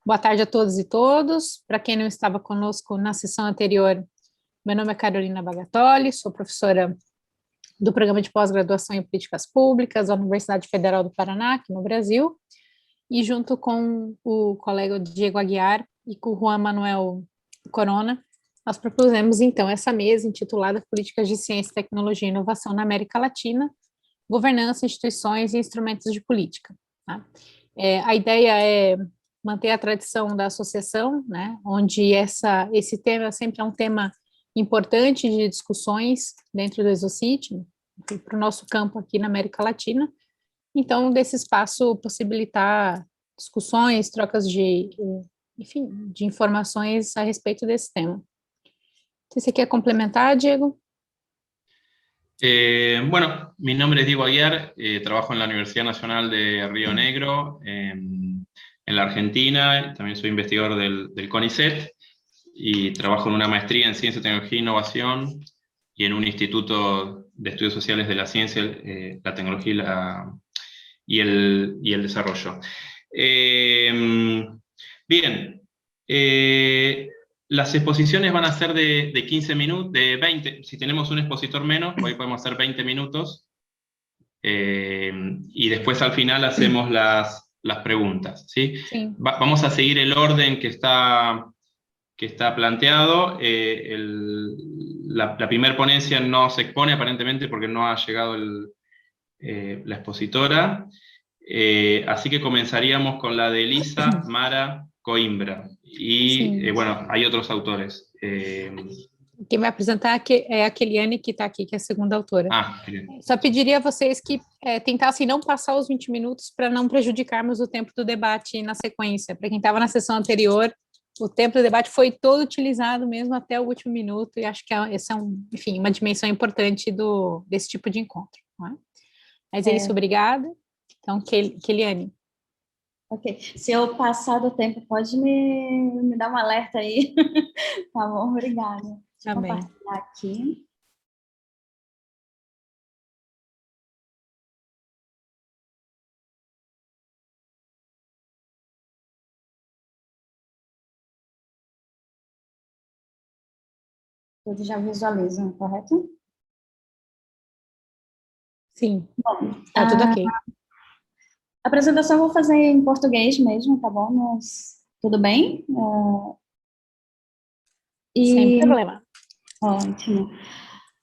Boa tarde a todos e todos. Para quem não estava conosco na sessão anterior, meu nome é Carolina Bagatoli, sou professora do Programa de Pós-Graduação em Políticas Públicas da Universidade Federal do Paraná, aqui no Brasil, e junto com o colega Diego Aguiar e com o Juan Manuel Corona, nós propusemos então essa mesa intitulada Políticas de Ciência, Tecnologia e Inovação na América Latina, Governança, Instituições e Instrumentos de Política. Tá? A ideia é manter a tradição da associação, né, onde esse tema sempre é um tema importante de discussões dentro do Exocit, para o nosso campo aqui na América Latina. Então, desse espaço possibilitar discussões, trocas enfim, de informações a respeito desse tema. Você quer complementar, Diego? Bueno, mi nombre es Diego Aguiar, trabajo en la Universidad Nacional de Río Negro, en la Argentina, también soy investigador del CONICET y trabajo en una maestría en Ciencia, Tecnología e Innovación y en un instituto de estudios sociales de la ciencia, la tecnología y el desarrollo. Bien, las exposiciones van a ser de 15 minutos, de 20, si tenemos un expositor menos, hoy podemos hacer 20 minutos, y después al final hacemos las preguntas, ¿sí? Sí. Vamos a seguir el orden que está planteado. La primera ponencia no se expone aparentemente porque no ha llegado la expositora, así que comenzaríamos con la de Elisa Mara Coimbra, y bueno, hay otros autores. Quem vai apresentar é a Keliane, que está aqui, que é a segunda autora. Só pediria a vocês que tentassem não passar os 20 minutos para não prejudicarmos o tempo do debate na sequência. Para quem estava na sessão anterior, o tempo do debate foi todo utilizado mesmo até o último minuto, e acho que essa é enfim, uma dimensão importante desse tipo de encontro. Não é? Mas é isso, obrigada. Então, Keliane. Ok, se eu passar do tempo, pode me dar um alerta aí. Tá bom, obrigada. Deixa eu compartilhar aqui. Todos já visualizam, correto? Sim. Bom, tá tudo ok. A apresentação eu vou fazer em português mesmo, tá bom? Mas, tudo bem? Sem problema. Ótimo.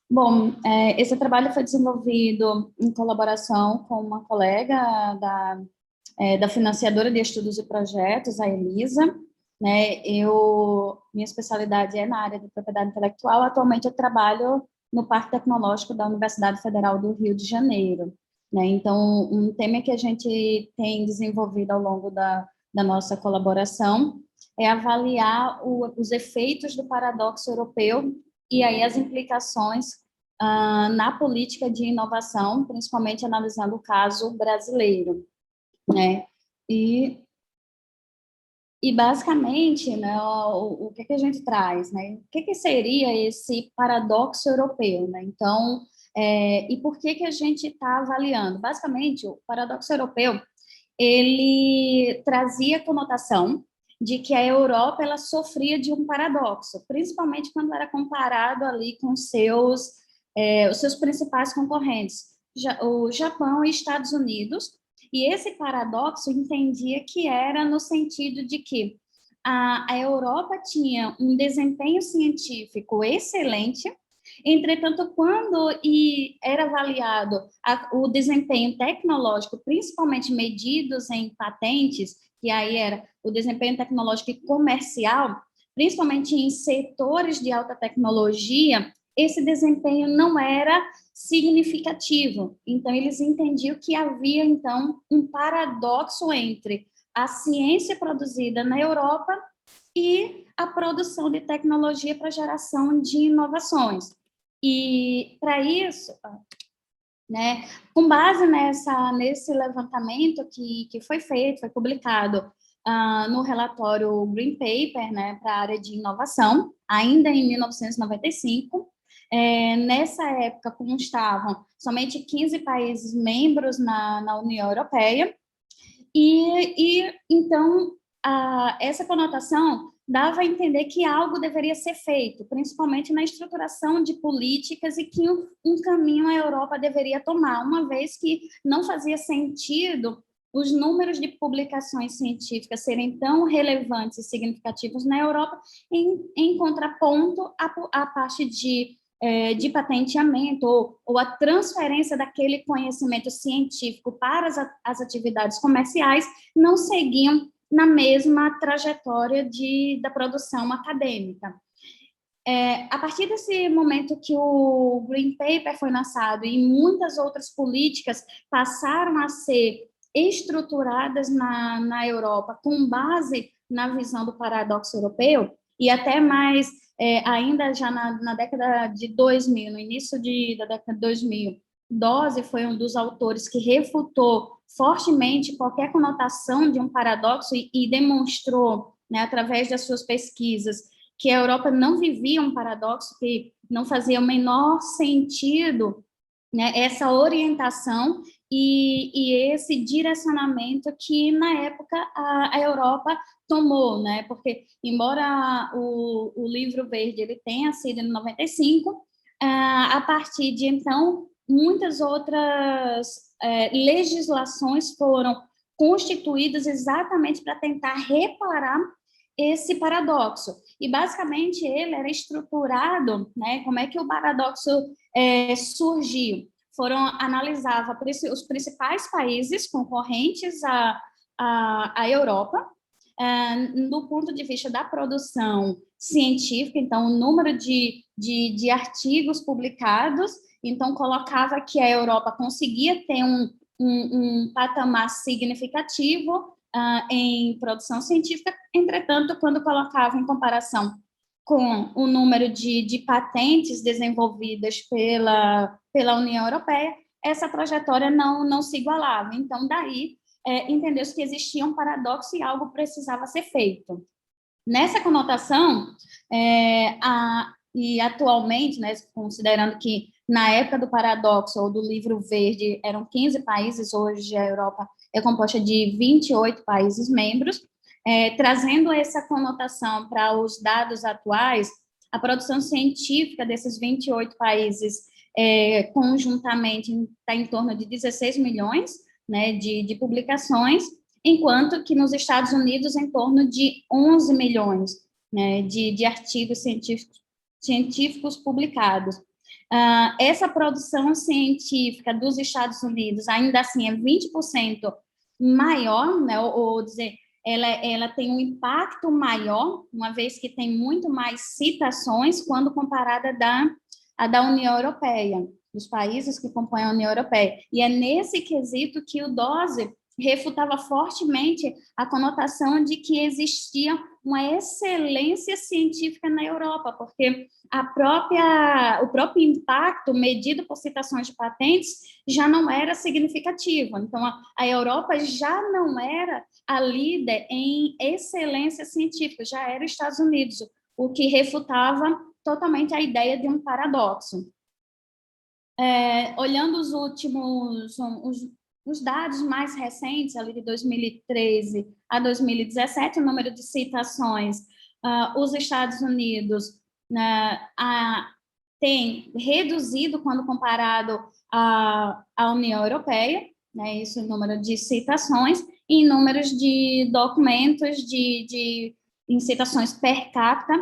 Bom, esse trabalho foi desenvolvido em colaboração com uma colega da financiadora de estudos e projetos, a Elisa, né? Minha especialidade é na área de propriedade intelectual. Atualmente eu trabalho no Parque Tecnológico da Universidade Federal do Rio de Janeiro, né? Então, um tema que a gente tem desenvolvido ao longo da nossa colaboração é avaliar os efeitos do paradoxo europeu e aí as implicações na política de inovação, principalmente analisando o caso brasileiro, né? E basicamente, né, o que a gente traz, né? O que seria esse paradoxo europeu, né? Então, e por que a gente está avaliando? Basicamente, o paradoxo europeu, ele trazia a conotação de que a Europa ela sofria de um paradoxo, principalmente quando era comparado ali com os seus principais concorrentes, o Japão e Estados Unidos. E esse paradoxo entendia que era no sentido de que a Europa tinha um desempenho científico excelente, entretanto, quando era avaliado o desempenho tecnológico, principalmente medidos em patentes, que aí era o desempenho tecnológico e comercial, principalmente em setores de alta tecnologia, esse desempenho não era significativo. Então, eles entendiam que havia, então, um paradoxo entre a ciência produzida na Europa e a produção de tecnologia para geração de inovações. E, para isso, né, com base nesse levantamento que foi feito, foi publicado no relatório Green Paper, né, para a área de inovação, ainda em 1995, nessa época constavam somente 15 países membros na União Europeia, e então essa conotação dava a entender que algo deveria ser feito, principalmente na estruturação de políticas e que um caminho a Europa deveria tomar, uma vez que não fazia sentido os números de publicações científicas serem tão relevantes e significativos na Europa, em contraponto à parte de patenteamento ou a transferência daquele conhecimento científico para as atividades comerciais, não seguiam na mesma trajetória da produção acadêmica. A partir desse momento que o Green Paper foi lançado e muitas outras políticas passaram a ser estruturadas na Europa com base na visão do paradoxo europeu, e até mais, ainda já na década de 2000, no início da década de 2000, Dose foi um dos autores que refutou fortemente qualquer conotação de um paradoxo e demonstrou, né, através das suas pesquisas, que a Europa não vivia um paradoxo, que não fazia o menor sentido, né, essa orientação e esse direcionamento que, na época, a Europa tomou, né, porque, embora o livro verde ele tenha sido em 95, a partir de então, muitas outras legislações foram constituídas exatamente para tentar reparar esse paradoxo. E, basicamente, ele era estruturado, né, como é que o paradoxo surgiu? Analisava os principais países concorrentes à Europa, do ponto de vista da produção científica, então, o número de artigos publicados, então, colocava que a Europa conseguia ter um patamar significativo em produção científica, entretanto, quando colocava em comparação com o número de patentes desenvolvidas pela União Europeia, essa trajetória não se igualava. Então, daí, entendeu-se que existia um paradoxo e algo precisava ser feito. Nessa conotação, e atualmente, né, considerando que na época do paradoxo ou do livro verde eram 15 países, hoje a Europa é composta de 28 países membros, trazendo essa conotação para os dados atuais, a produção científica desses 28 países conjuntamente está em torno de 16 milhões, né, de publicações, enquanto que nos Estados Unidos em torno de 11 milhões, né, de artigos científicos publicados. Essa produção científica dos Estados Unidos, ainda assim, é 20% maior, né, ou dizer, ela tem um impacto maior, uma vez que tem muito mais citações quando comparada à da União Europeia, dos países que compõem a União Europeia. E é nesse quesito que o Dose refutava fortemente a conotação de que existia uma excelência científica na Europa, porque o próprio impacto medido por citações de patentes já não era significativo. Então, a Europa já não era a líder em excelência científica, já era os Estados Unidos, o que refutava totalmente a ideia de um paradoxo. Olhando os últimos, os dados mais recentes, ali de 2013 a 2017, o número de citações, os Estados Unidos tem reduzido quando comparado à União Europeia, né, isso é o número de citações, e números de documentos em citações per capita,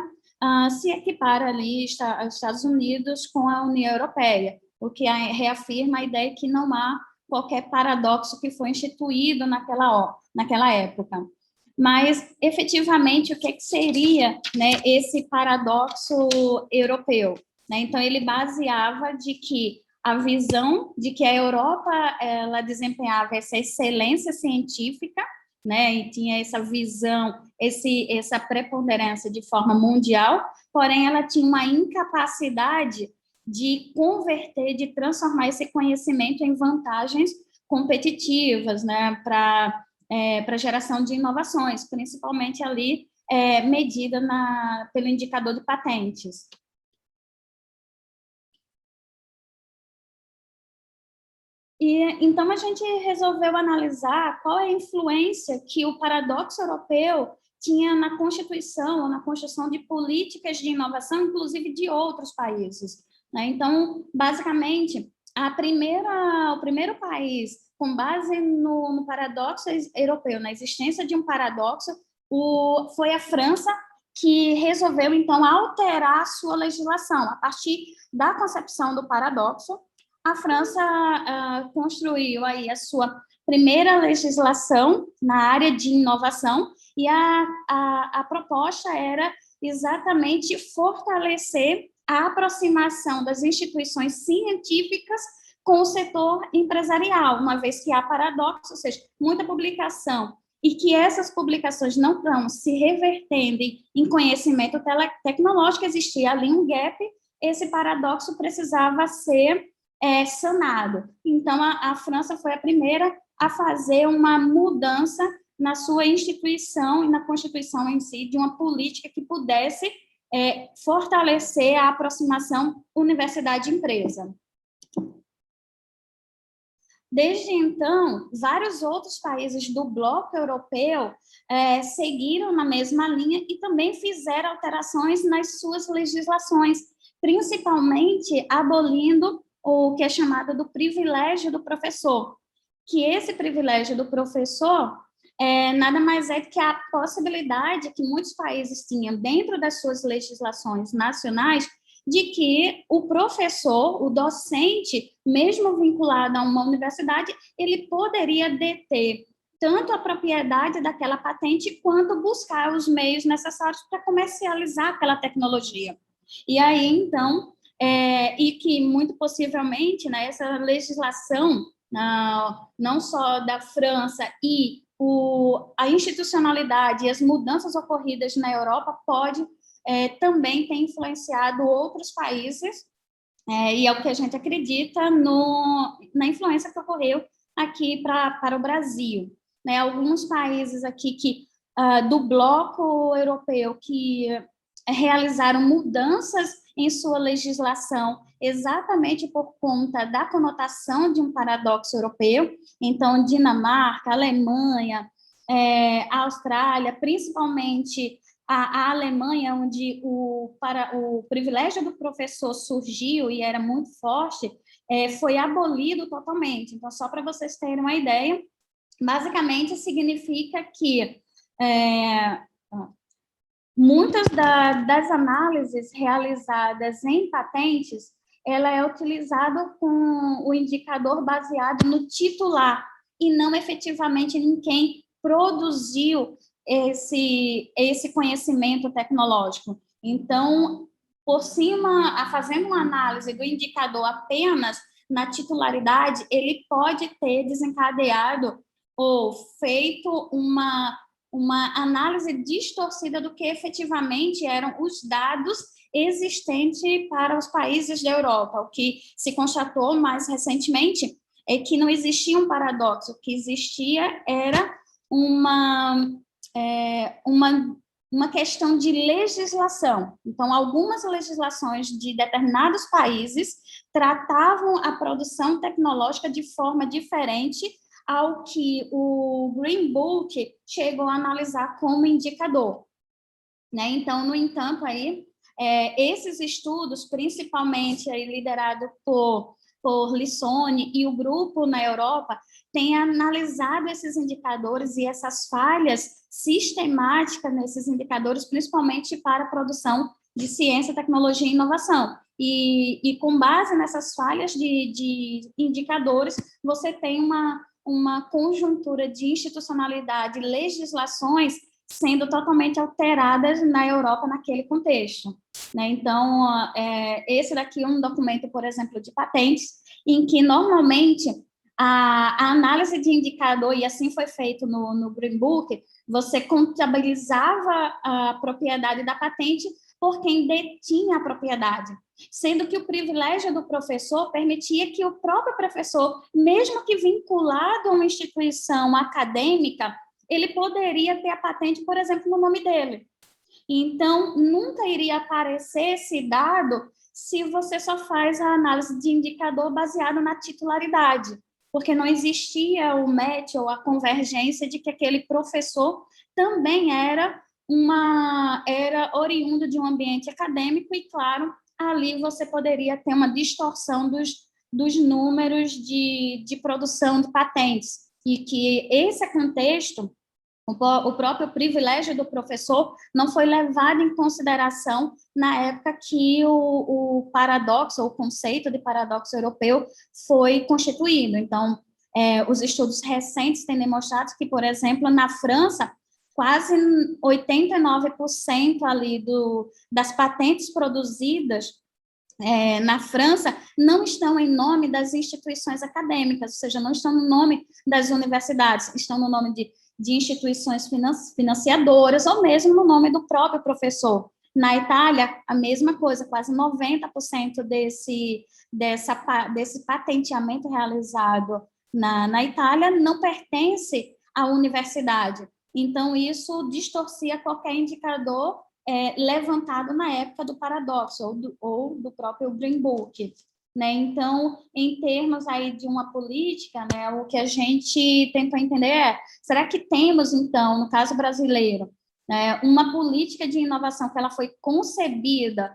se equipara ali aos Estados Unidos com a União Europeia, o que reafirma a ideia que não há qualquer paradoxo que foi instituído naquela época. Mas, efetivamente, o que seria, né, esse paradoxo europeu? Né? Então, ele baseava de que a visão de que a Europa ela desempenhava essa excelência científica, né, e tinha essa visão, essa preponderância de forma mundial, porém ela tinha uma incapacidade de converter, de transformar esse conhecimento em vantagens competitivas, né, para geração de inovações, principalmente ali medida pelo indicador de patentes. E então a gente resolveu analisar qual é a influência que o paradoxo europeu tinha na Constituição, ou na construção de políticas de inovação, inclusive de outros países, né? Então, basicamente, o primeiro país, com base no paradoxo europeu, na existência de um paradoxo, foi a França, que resolveu, então, alterar a sua legislação. A partir da concepção do paradoxo, a França construiu aí a sua primeira legislação na área de inovação, e a proposta era exatamente fortalecer a aproximação das instituições científicas com o setor empresarial, uma vez que há paradoxo, ou seja, muita publicação, e que essas publicações não estão se revertendo em conhecimento tecnológico, existia ali um gap, esse paradoxo precisava ser sanado. Então, a França foi a primeira a fazer uma mudança na sua instituição e na Constituição em si, de uma política que pudesse fortalecer a aproximação universidade-empresa. Desde então, vários outros países do bloco europeu seguiram na mesma linha e também fizeram alterações nas suas legislações, principalmente abolindo o que é chamado do privilégio do professor, que esse privilégio do professor nada mais é do que a possibilidade que muitos países tinham dentro das suas legislações nacionais de que o professor, o docente, mesmo vinculado a uma universidade, ele poderia deter tanto a propriedade daquela patente quanto buscar os meios necessários para comercializar aquela tecnologia. E aí, então, e que muito possivelmente, né, essa legislação, não só da França e a institucionalidade e as mudanças ocorridas na Europa pode também ter influenciado outros países, e é o que a gente acredita na influência que ocorreu aqui para o Brasil. Né? Alguns países aqui do bloco europeu que realizaram mudanças em sua legislação exatamente por conta da conotação de um paradoxo europeu. Então, Dinamarca, Alemanha, a Austrália, principalmente a Alemanha, onde o privilégio do professor surgiu e era muito forte, foi abolido totalmente. Então, só para vocês terem uma ideia, basicamente significa que muitas das análises realizadas em patentes, ela é utilizada com o indicador baseado no titular e não efetivamente em quem produziu esse conhecimento tecnológico. Então, por cima, fazendo uma análise do indicador apenas na titularidade, ele pode ter desencadeado ou feito uma análise distorcida do que efetivamente eram os dados existentes para os países da Europa. O que se constatou mais recentemente é que não existia um paradoxo, o que existia era uma questão de legislação. Então, algumas legislações de determinados países tratavam a produção tecnológica de forma diferente ao que o Green Book chegou a analisar como indicador. Né? Então, no entanto, aí, esses estudos, principalmente aí, liderado por Lissone e o grupo na Europa, têm analisado esses indicadores e essas falhas sistemáticas nesses indicadores, principalmente para a produção de ciência, tecnologia e inovação. E com base nessas falhas de indicadores, você tem uma conjuntura de institucionalidade e legislações sendo totalmente alteradas na Europa naquele contexto. Né? Então, esse daqui é um documento, por exemplo, de patentes, em que normalmente a análise de indicador, e assim foi feito no Green Book, você contabilizava a propriedade da patente por quem detinha a propriedade, sendo que o privilégio do professor permitia que o próprio professor, mesmo que vinculado a uma instituição acadêmica, ele poderia ter a patente, por exemplo, no nome dele. Então, nunca iria aparecer esse dado se você só faz a análise de indicador baseado na titularidade. porque não existia o match ou a convergência de que aquele professor também era oriundo de um ambiente acadêmico e, claro, ali você poderia ter uma distorção dos números de produção de patentes, e que esse contexto, o próprio privilégio do professor, não foi levado em consideração na época que o paradoxo, ou o conceito de paradoxo europeu foi constituído. Então, os estudos recentes têm demonstrado que, por exemplo, na França, quase 89% ali das patentes produzidas na França não estão em nome das instituições acadêmicas, ou seja, não estão no nome das universidades, estão no nome de instituições financiadoras ou mesmo no nome do próprio professor. Na Itália, a mesma coisa, quase 90% desse patenteamento realizado na Itália não pertence à universidade. Então, isso distorcia qualquer indicador levantado na época do paradoxo ou do próprio Green Book, né? Então, em termos aí de uma política, né, o que a gente tentou entender será que temos, então, no caso brasileiro, uma política de inovação que ela foi concebida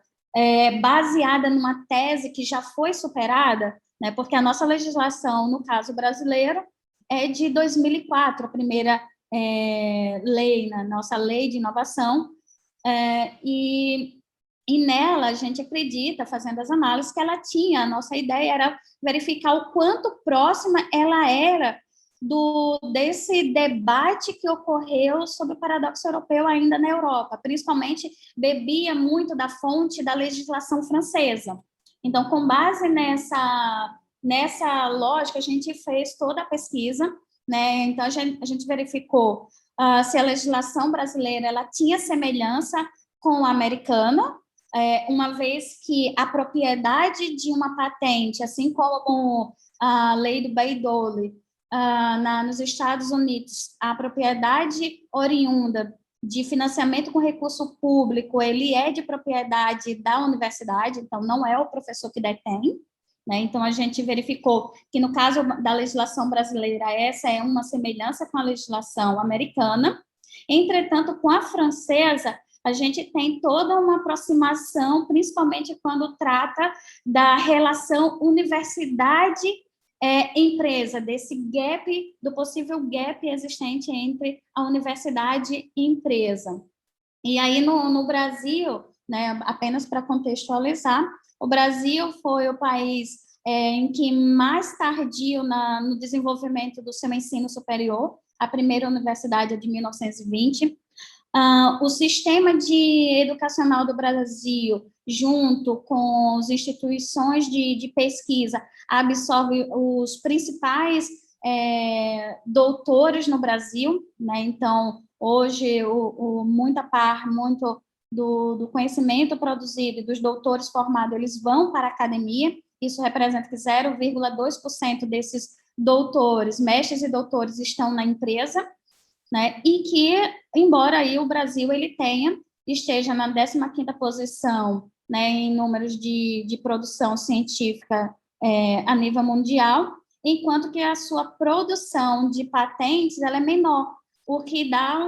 baseada numa tese que já foi superada, né? Porque a nossa legislação, no caso brasileiro, é de 2004, a primeira lei, né, nossa lei de inovação, e nela a gente acredita, fazendo as análises, que ela tinha, a nossa ideia era verificar o quanto próxima ela era desse debate que ocorreu sobre o paradoxo europeu ainda na Europa, principalmente bebia muito da fonte da legislação francesa. Então, com base nessa lógica, a gente fez toda a pesquisa, né? Então, a gente verificou se a legislação brasileira ela tinha semelhança com a americana, uma vez que a propriedade de uma patente, assim como a lei do Bayh-Dole nos Estados Unidos, a propriedade oriunda de financiamento com recurso público, ele é de propriedade da universidade, então não é o professor que detém, né? Então, a gente verificou que, no caso da legislação brasileira, essa é uma semelhança com a legislação americana. Entretanto, com a francesa, a gente tem toda uma aproximação, principalmente quando trata da relação universidade-empresa, desse gap, do possível gap existente entre a universidade e empresa. E aí, no Brasil, né, apenas para contextualizar, o Brasil foi o país em que mais tardio no desenvolvimento do seu ensino superior. A primeira universidade é de 1920. O sistema educacional do Brasil, junto com as instituições de pesquisa, absorve os principais doutores no Brasil, né? Então, hoje, muito do conhecimento produzido e dos doutores formados, eles vão para a academia. Isso representa que 0,2% desses doutores, mestres e doutores, estão na empresa, né? E que, embora aí o Brasil esteja na 15ª posição, né, em números de produção científica a nível mundial, enquanto que a sua produção de patentes ela é menor, o que dá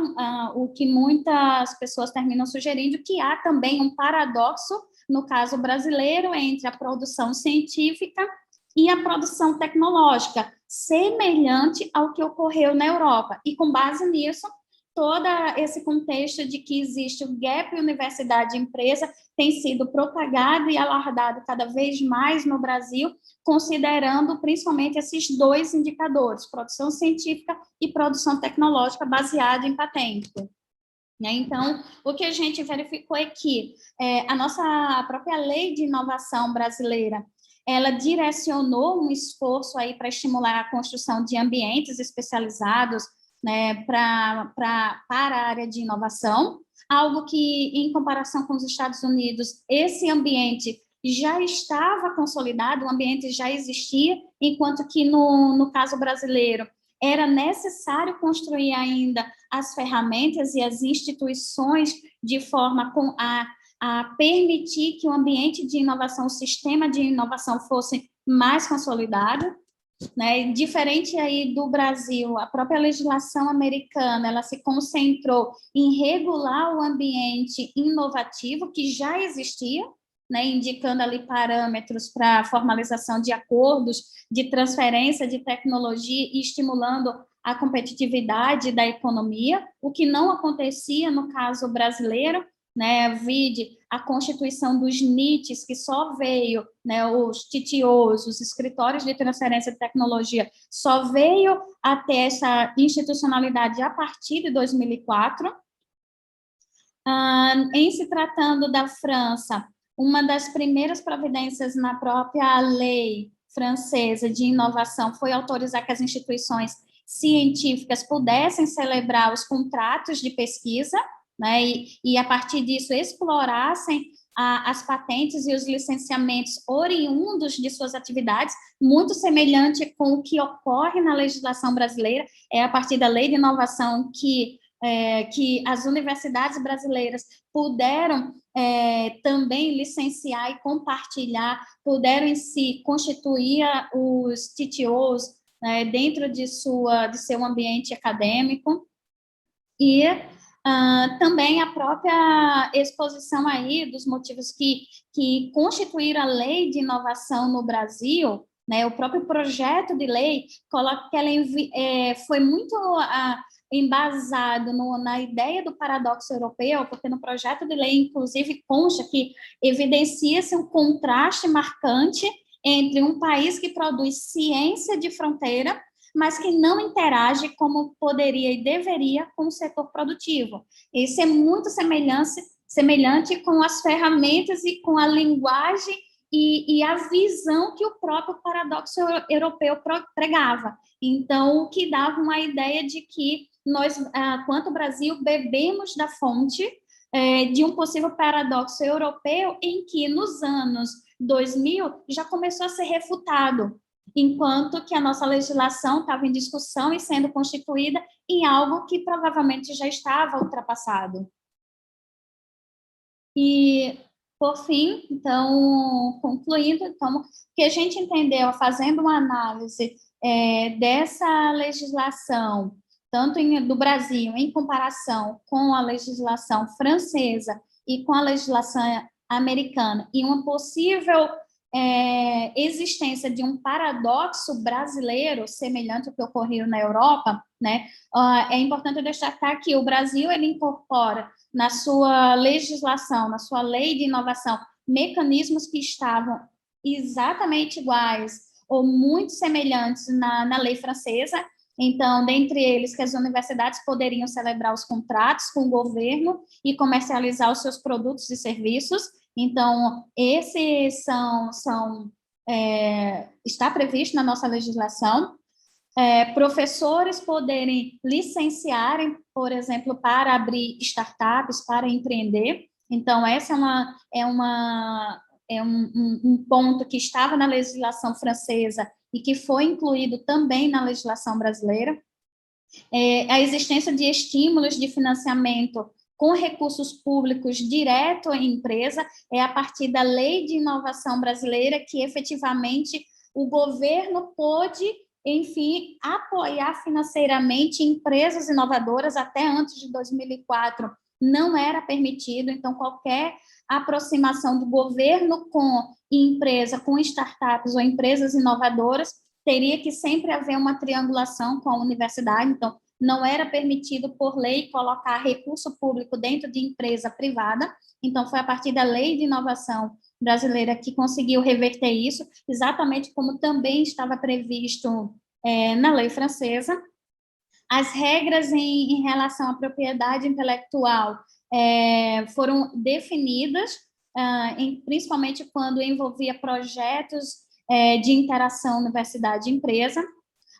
o que muitas pessoas terminam sugerindo que há também um paradoxo, no caso brasileiro, entre a produção científica e a produção tecnológica, semelhante ao que ocorreu na Europa. E, com base nisso, todo esse contexto de que existe o gap universidade-empresa tem sido propagado e alardado cada vez mais no Brasil, considerando principalmente esses dois indicadores, produção científica e produção tecnológica baseada em patente. Então, o que a gente verificou é que a própria lei de inovação brasileira, ela direcionou um esforço aí para estimular a construção de ambientes especializados, né, para a área de inovação, algo que, em comparação com os Estados Unidos, esse ambiente já estava consolidado, o ambiente já existia, enquanto que, no caso brasileiro, era necessário construir ainda as ferramentas e as instituições de forma a permitir que o ambiente de inovação, o sistema de inovação fosse mais consolidado. né? Diferente aí do Brasil, a própria legislação americana, ela se concentrou em regular o ambiente inovativo que já existia, né, indicando ali parâmetros para a formalização de acordos de transferência de tecnologia e estimulando a competitividade da economia, o que não acontecia no caso brasileiro, né, vide a constituição dos NITs, que só veio, né, os TTOs, os escritórios de transferência de tecnologia, só veio a ter essa institucionalidade a partir de 2004. Em se tratando da França, uma das primeiras providências na própria lei francesa de inovação foi autorizar que as instituições científicas pudessem celebrar os contratos de pesquisa, né, e a partir disso explorassem as patentes e os licenciamentos oriundos de suas atividades, muito semelhante com o que ocorre na legislação brasileira, é a partir da lei de inovação que as universidades brasileiras puderam também licenciar e compartilhar, puderam em si constituir os TTOs dentro de seu ambiente acadêmico, e também a própria exposição aí dos motivos que constituíram a lei de inovação no Brasil, né, o próprio projeto de lei coloca que ela foi muito embasado na ideia do paradoxo europeu, porque no projeto de lei, inclusive, consta que evidencia-se um contraste marcante entre um país que produz ciência de fronteira, mas que não interage como poderia e deveria com o setor produtivo. Isso é muito semelhante com as ferramentas e com a linguagem e a visão que o próprio paradoxo europeu pregava. Então, o que dava uma ideia de que nós, quanto Brasil, bebemos da fonte de um possível paradoxo europeu em que, nos anos 2000, já começou a ser refutado, enquanto que a nossa legislação estava em discussão e sendo constituída em algo que provavelmente já estava ultrapassado. E, por fim, então, concluindo, então, o que a gente entendeu, fazendo uma análise dessa legislação, tanto do Brasil, em comparação com a legislação francesa e com a legislação americana, e uma possível existência de um paradoxo brasileiro semelhante ao que ocorreu na Europa, né? É importante destacar que o Brasil ele incorpora na sua legislação, na sua lei de inovação, mecanismos que estavam exatamente iguais ou muito semelhantes na lei francesa. Então, dentre eles, que as universidades poderiam celebrar os contratos com o governo e comercializar os seus produtos e serviços. Então, esses está previsto na nossa legislação. Professores poderem licenciarem, por exemplo, para abrir startups, para empreender. Então, essa é um ponto que estava na legislação francesa e que foi incluído também na legislação brasileira. A existência de estímulos de financiamento com recursos públicos direto à empresa, é a partir da lei de inovação brasileira que efetivamente o governo pôde, enfim, apoiar financeiramente empresas inovadoras. Até antes de 2004 não era permitido, então qualquer aproximação do governo com empresa, com startups ou empresas inovadoras, teria que sempre haver uma triangulação com a universidade. Então, não era permitido, por lei, colocar recurso público dentro de empresa privada. Então, foi a partir da lei de inovação brasileira que conseguiu reverter isso, exatamente como também estava previsto na lei francesa. As regras em relação à propriedade intelectual foram definidas, principalmente quando envolvia projetos de interação universidade-empresa.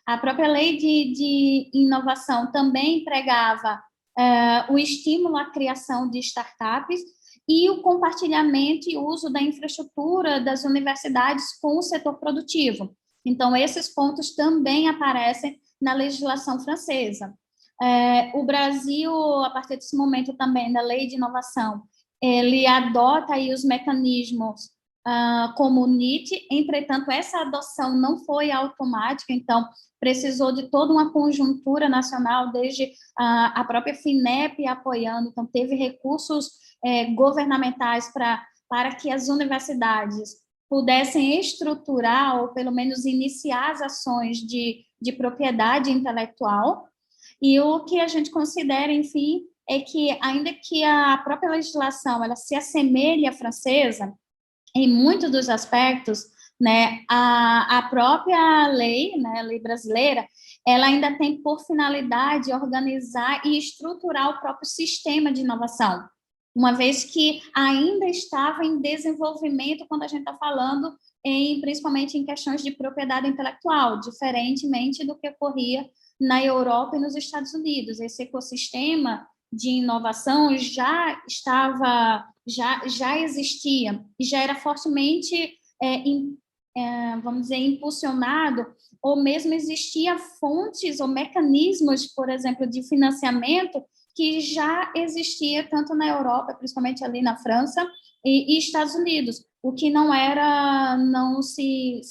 A própria lei de inovação também empregava o estímulo à criação de startups e o compartilhamento e uso da infraestrutura das universidades com o setor produtivo. Então, esses pontos também aparecem na legislação francesa. O Brasil, a partir desse momento também da lei de inovação, ele adota aí os mecanismos como o NIT. Entretanto, essa adoção não foi automática, então precisou de toda uma conjuntura nacional, desde a própria FINEP apoiando, então teve recursos governamentais para que as universidades pudessem estruturar, ou pelo menos iniciar as ações de propriedade intelectual. E o que a gente considera, enfim, é que, ainda que a própria legislação ela se assemelhe à francesa, em muitos dos aspectos, né, a própria lei, né, a lei brasileira, ela ainda tem por finalidade organizar e estruturar o próprio sistema de inovação, uma vez que ainda estava em desenvolvimento quando a gente está falando principalmente em questões de propriedade intelectual, diferentemente do que ocorria na Europa e nos Estados Unidos. Esse ecossistema de inovação já existia e já era fortemente, vamos dizer, impulsionado, ou mesmo existia fontes ou mecanismos, por exemplo, de financiamento que já existia tanto na Europa, principalmente ali na França e Estados Unidos, o que não se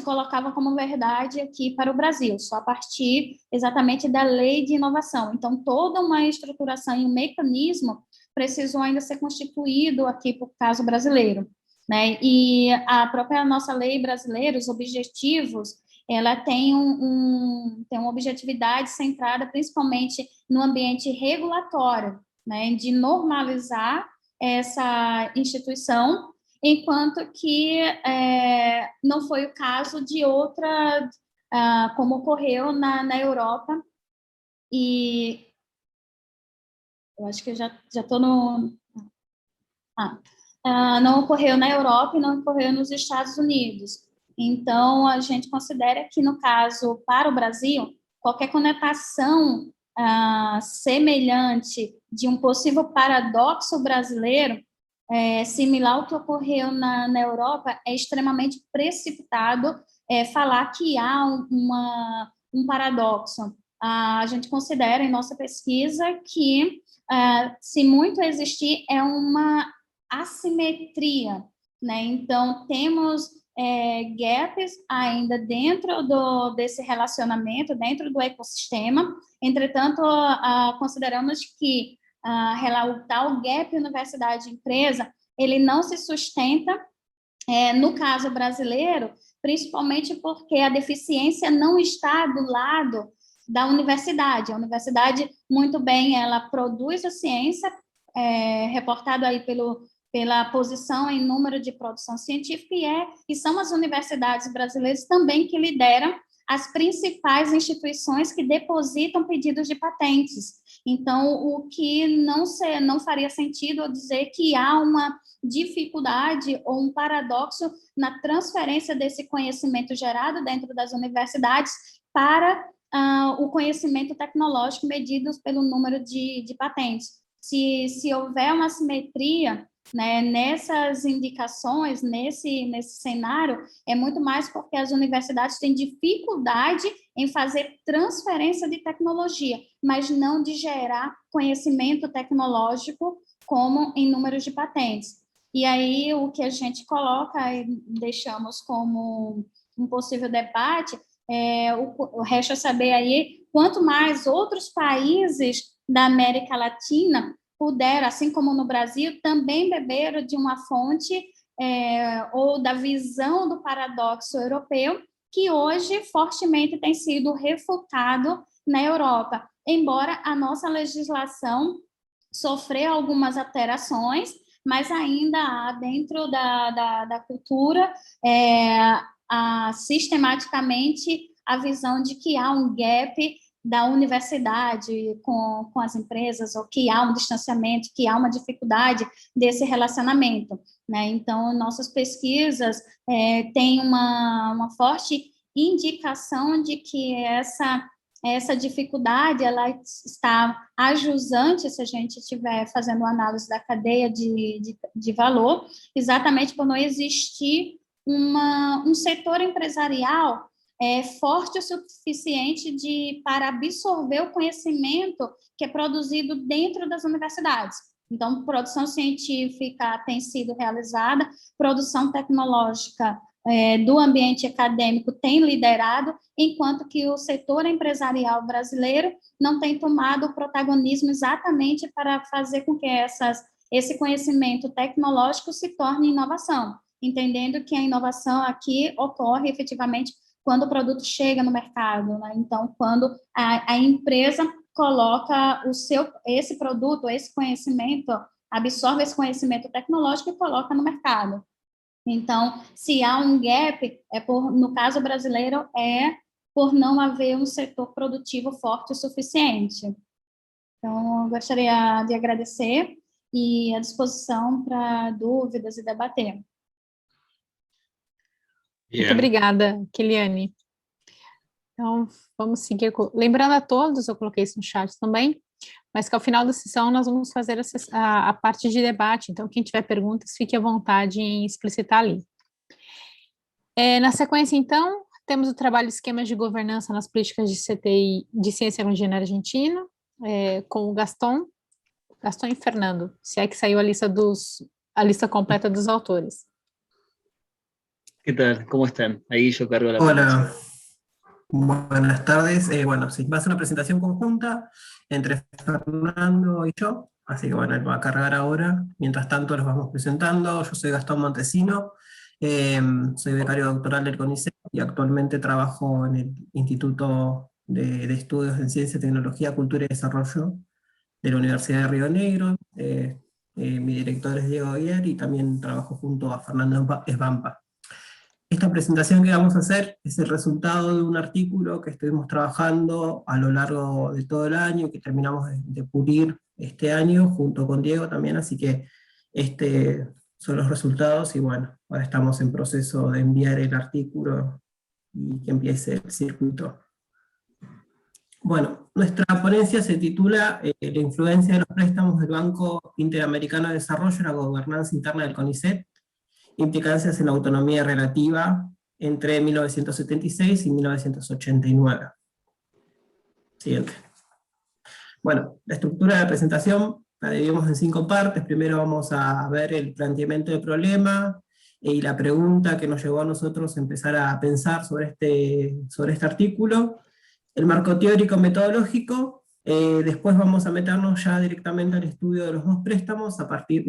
colocava como verdade aqui para o Brasil, só a partir exatamente da lei de inovação. Então, toda uma estruturação e um mecanismo precisou ainda ser constituído aqui para o caso brasileiro, né? E a própria nossa lei brasileira, os objetivos, ela tem uma objetividade centrada principalmente no ambiente regulatório, né? De normalizar essa instituição, enquanto que não foi o caso de outra, como ocorreu na Europa, e eu acho que eu já estou no... não ocorreu na Europa e não ocorreu nos Estados Unidos. Então, a gente considera que, no caso, para o Brasil, qualquer conotação semelhante de um possível paradoxo brasileiro, similar ao que ocorreu na Europa, é extremamente precipitado falar que há um paradoxo. A gente considera, em nossa pesquisa, que, se muito existir, é uma assimetria, né? Então, temos gaps ainda dentro desse relacionamento, dentro do ecossistema. Entretanto, consideramos que o tal gap universidade-empresa, ele não se sustenta, no caso brasileiro, principalmente porque a deficiência não está do lado da universidade. A universidade, muito bem, ela produz a ciência, reportado aí pela posição em número de produção científica, e são as universidades brasileiras também que lideram as principais instituições que depositam pedidos de patentes. Então, o que não faria sentido dizer que há uma dificuldade ou um paradoxo na transferência desse conhecimento gerado dentro das universidades para o conhecimento tecnológico medido pelo número de patentes. Se houver uma simetria, né, nessas indicações, nesse cenário, é muito mais porque as universidades têm dificuldade em fazer transferência de tecnologia, mas não de gerar conhecimento tecnológico como em números de patentes. E aí, o que a gente coloca e deixamos como um possível debate, o resta saber aí, quanto mais outros países da América Latina puderam, assim como no Brasil, também beberam de uma fonte ou da visão do paradoxo europeu, que hoje fortemente tem sido refutado na Europa, embora a nossa legislação sofreu algumas alterações, mas ainda há dentro da cultura sistematicamente a visão de que há um gap da universidade com as empresas, ou que há um distanciamento, que há uma dificuldade desse relacionamento, né? Então, nossas pesquisas têm uma forte indicação de que essa dificuldade ela está ajusante se a gente estiver fazendo uma análise da cadeia de valor, exatamente por não existir um setor empresarial forte o suficiente para absorver o conhecimento que é produzido dentro das universidades. Então, produção científica tem sido realizada, produção tecnológica do ambiente acadêmico tem liderado, enquanto que o setor empresarial brasileiro não tem tomado o protagonismo exatamente para fazer com que esse conhecimento tecnológico se torne inovação, entendendo que a inovação aqui ocorre efetivamente quando o produto chega no mercado, né? Então, quando a empresa coloca esse produto, esse conhecimento, absorve esse conhecimento tecnológico e coloca no mercado. Então, se há um gap, no caso brasileiro, é por não haver um setor produtivo forte o suficiente. Então, eu gostaria de agradecer e à disposição para dúvidas e debater. Muito obrigada, Kiliane. Então, vamos seguir. Lembrando a todos, eu coloquei isso no chat também, mas que ao final da sessão nós vamos fazer a parte de debate, então quem tiver perguntas, fique à vontade em explicitar ali. Na sequência, então, temos o trabalho Esquemas de Governança nas Políticas de CTI de Ciência e Tecnologia na Argentina, com o Gaston e Fernando, se é que saiu a lista completa dos autores. ¿Qué tal? ¿Cómo están? Ahí yo cargo la Hola, buenas tardes. Bueno, sí, va a ser una presentación conjunta entre Fernando y yo, así que bueno, él va a cargar ahora. Mientras tanto los vamos presentando. Yo soy Gastón Montesino, soy becario doctoral del CONICET y actualmente trabajo en el Instituto de Estudios en Ciencia, Tecnología, Cultura y Desarrollo de la Universidad de Río Negro. Mi director es Diego Aguiar y también trabajo junto a Fernando Esbampa. Esta presentación que vamos a hacer es el resultado de un artículo que estuvimos trabajando a lo largo de todo el año y que terminamos de pulir este año junto con Diego también, así que son los resultados y bueno, ahora estamos en proceso de enviar el artículo y que empiece el circuito. Bueno, nuestra ponencia se titula La influencia de los préstamos del Banco Interamericano de Desarrollo en la gobernanza interna del CONICET, implicancias en la autonomía relativa entre 1976 y 1989. Siguiente. Bueno, la estructura de la presentación la dividimos en 5 partes. Primero vamos a ver el planteamiento del problema y la pregunta que nos llevó a nosotros a empezar a pensar sobre este artículo, el marco teórico metodológico. Después vamos a meternos ya directamente al estudio de los 2 préstamos,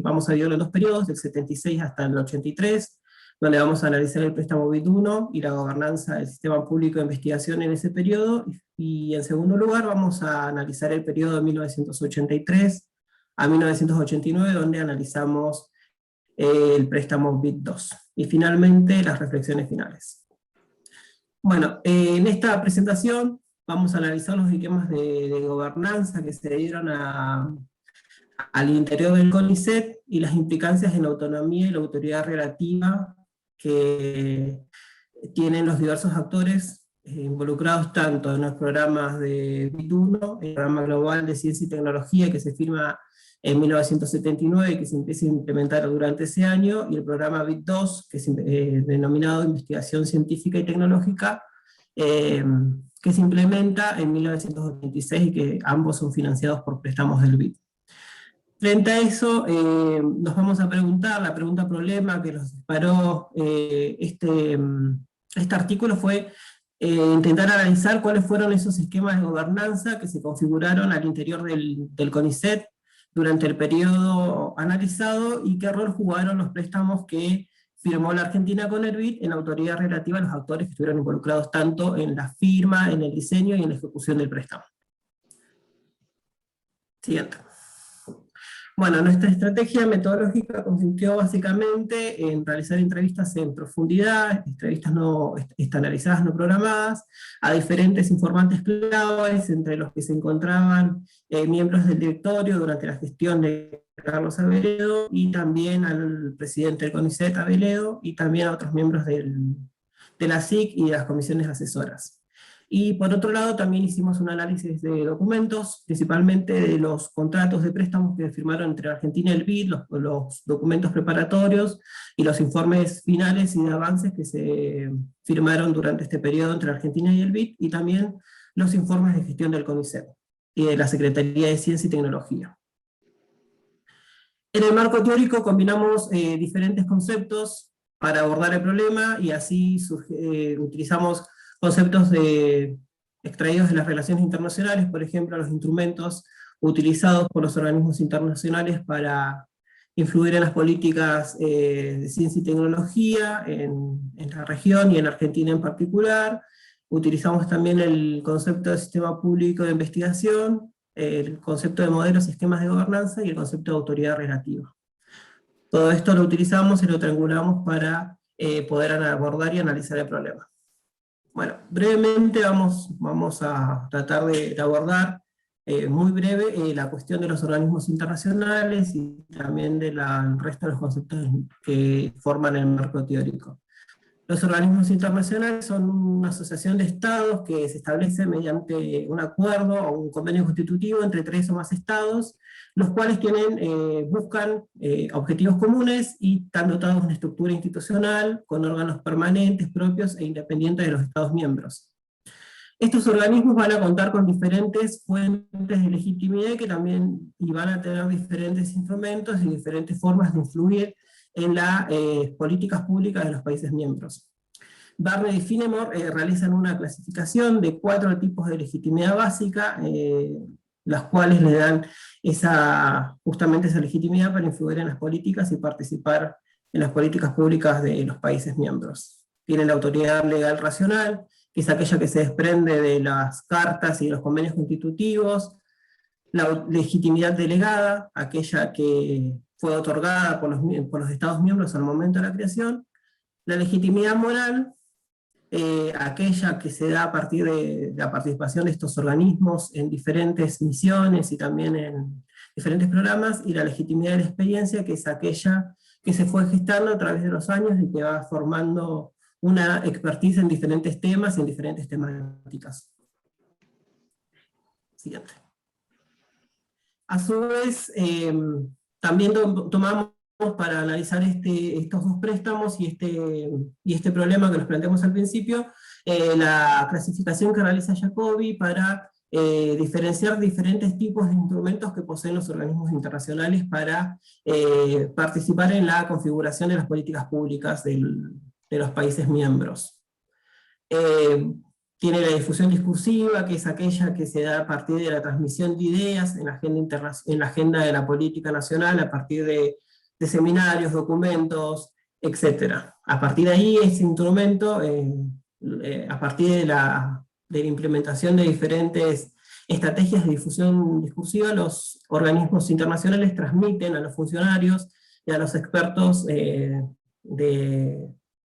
vamos a dividirlo en 2 periodos, del 76 hasta el 83, donde vamos a analizar el préstamo BID1 y la gobernanza del sistema público de investigación en ese periodo, y en segundo lugar vamos a analizar el periodo de 1983 a 1989, donde analizamos el préstamo BID2, y finalmente las reflexiones finales. Bueno, en esta presentación vamos a analizar los esquemas de gobernanza que se dieron al interior del CONICET y las implicancias en la autonomía y la autoridad relativa que tienen los diversos actores involucrados tanto en los programas de BID1, el programa global de ciencia y tecnología que se firma en 1979 y que se empieza a implementar durante ese año, y el programa BID2, que es denominado Investigación Científica y Tecnológica, que se implementa en 1986 y que ambos son financiados por préstamos del BID. Frente a eso, nos vamos a preguntar, la pregunta problema que nos disparó este artículo fue intentar analizar cuáles fueron esos esquemas de gobernanza que se configuraron al interior del CONICET durante el periodo analizado, y qué rol jugaron los préstamos que firmó la Argentina con el BID en la autoridad relativa a los actores que estuvieron involucrados tanto en la firma, en el diseño y en la ejecución del préstamo. Siguiente. Bueno, nuestra estrategia metodológica consistió básicamente en realizar entrevistas en profundidad, entrevistas no estandarizadas, no programadas, a diferentes informantes claves, entre los que se encontraban miembros del directorio durante la gestión de Carlos Aveledo, y también al presidente del CONICET, Aveledo, y también a otros miembros de la SIC y de las comisiones asesoras. Y por otro lado también hicimos un análisis de documentos, principalmente de los contratos de préstamos que firmaron entre Argentina y el BID, los documentos preparatorios y los informes finales y de avances que se firmaron durante este periodo entre Argentina y el BID, y también los informes de gestión del CONICET y de la Secretaría de Ciencia y Tecnología. En el marco teórico combinamos diferentes conceptos para abordar el problema, y así utilizamos conceptos extraídos de las relaciones internacionales, por ejemplo, los instrumentos utilizados por los organismos internacionales para influir en las políticas de ciencia y tecnología en la región y en Argentina en particular. Utilizamos también el concepto de sistema público de investigación, el concepto de modelos y esquemas de gobernanza y el concepto de autoridad relativa. Todo esto lo utilizamos y lo triangulamos para poder abordar y analizar el problema. Bueno, brevemente vamos a tratar de abordar muy breve la cuestión de los organismos internacionales y también del resto de los conceptos que forman el marco teórico. Los organismos internacionales son una asociación de estados que se establece mediante un acuerdo o un convenio constitutivo entre 3 o más estados, los cuales buscan objetivos comunes y están dotados de una estructura institucional con órganos permanentes, propios e independientes de los estados miembros. Estos organismos van a contar con diferentes fuentes de legitimidad y van a tener diferentes instrumentos y diferentes formas de influir en las políticas públicas de los países miembros. Barnett y Finemore realizan una clasificación de 4 tipos de legitimidad básica, las cuales le dan justamente esa legitimidad para influir en las políticas y participar en las políticas públicas de los países miembros. Tiene la autoridad legal racional, que es aquella que se desprende de las cartas y de los convenios constitutivos; la legitimidad delegada, aquella que fue otorgada por los Estados miembros al momento de la creación; la legitimidad moral, aquella que se da a partir de la participación de estos organismos en diferentes misiones y también en diferentes programas; y la legitimidad de la experiencia, que es aquella que se fue gestando a través de los años y que va formando una expertise en diferentes temas y en diferentes temáticas. Siguiente. A su vez, también tomamos para analizar estos 2 préstamos y este problema que nos planteamos al principio, la clasificación que realiza Jacobi para diferenciar diferentes tipos de instrumentos que poseen los organismos internacionales para participar en la configuración de las políticas públicas de los países miembros. Tiene la difusión discursiva, que es aquella que se da a partir de la transmisión de ideas en la agenda de la política nacional, a partir de seminarios, documentos, etc. A partir de ahí, ese instrumento, a partir de la implementación de diferentes estrategias de difusión discursiva, los organismos internacionales transmiten a los funcionarios y a los expertos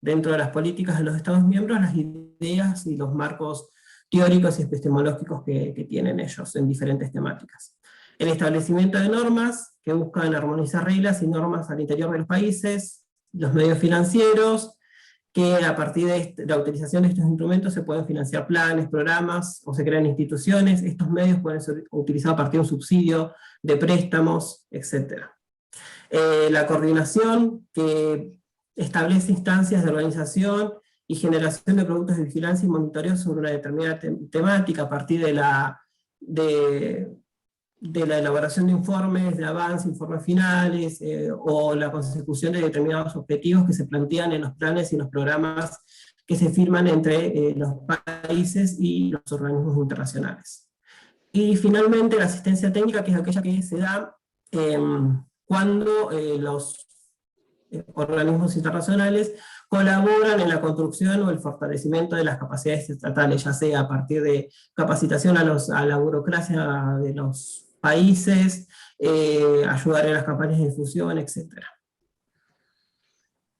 dentro de las políticas de los Estados miembros las ideas y los marcos teóricos y epistemológicos que tienen ellos en diferentes temáticas. El establecimiento de normas que buscan armonizar reglas y normas al interior de los países; los medios financieros, que a partir de la utilización de estos instrumentos se pueden financiar planes, programas, o se crean instituciones. Estos medios pueden ser utilizados a partir de un subsidio, de préstamos, etc. La coordinación, que establece instancias de organización y generación de productos de vigilancia y monitoreo sobre una determinada temática a partir de la elaboración de informes de avance, informes finales, o la consecución de determinados objetivos que se plantean en los planes y los programas que se firman entre los países y los organismos internacionales. Y finalmente la asistencia técnica, que es aquella que se da cuando los organismos internacionales colaboran en la construcción o el fortalecimiento de las capacidades estatales, ya sea a partir de capacitación a la burocracia de los países, ayudar en las campañas de difusión, etc.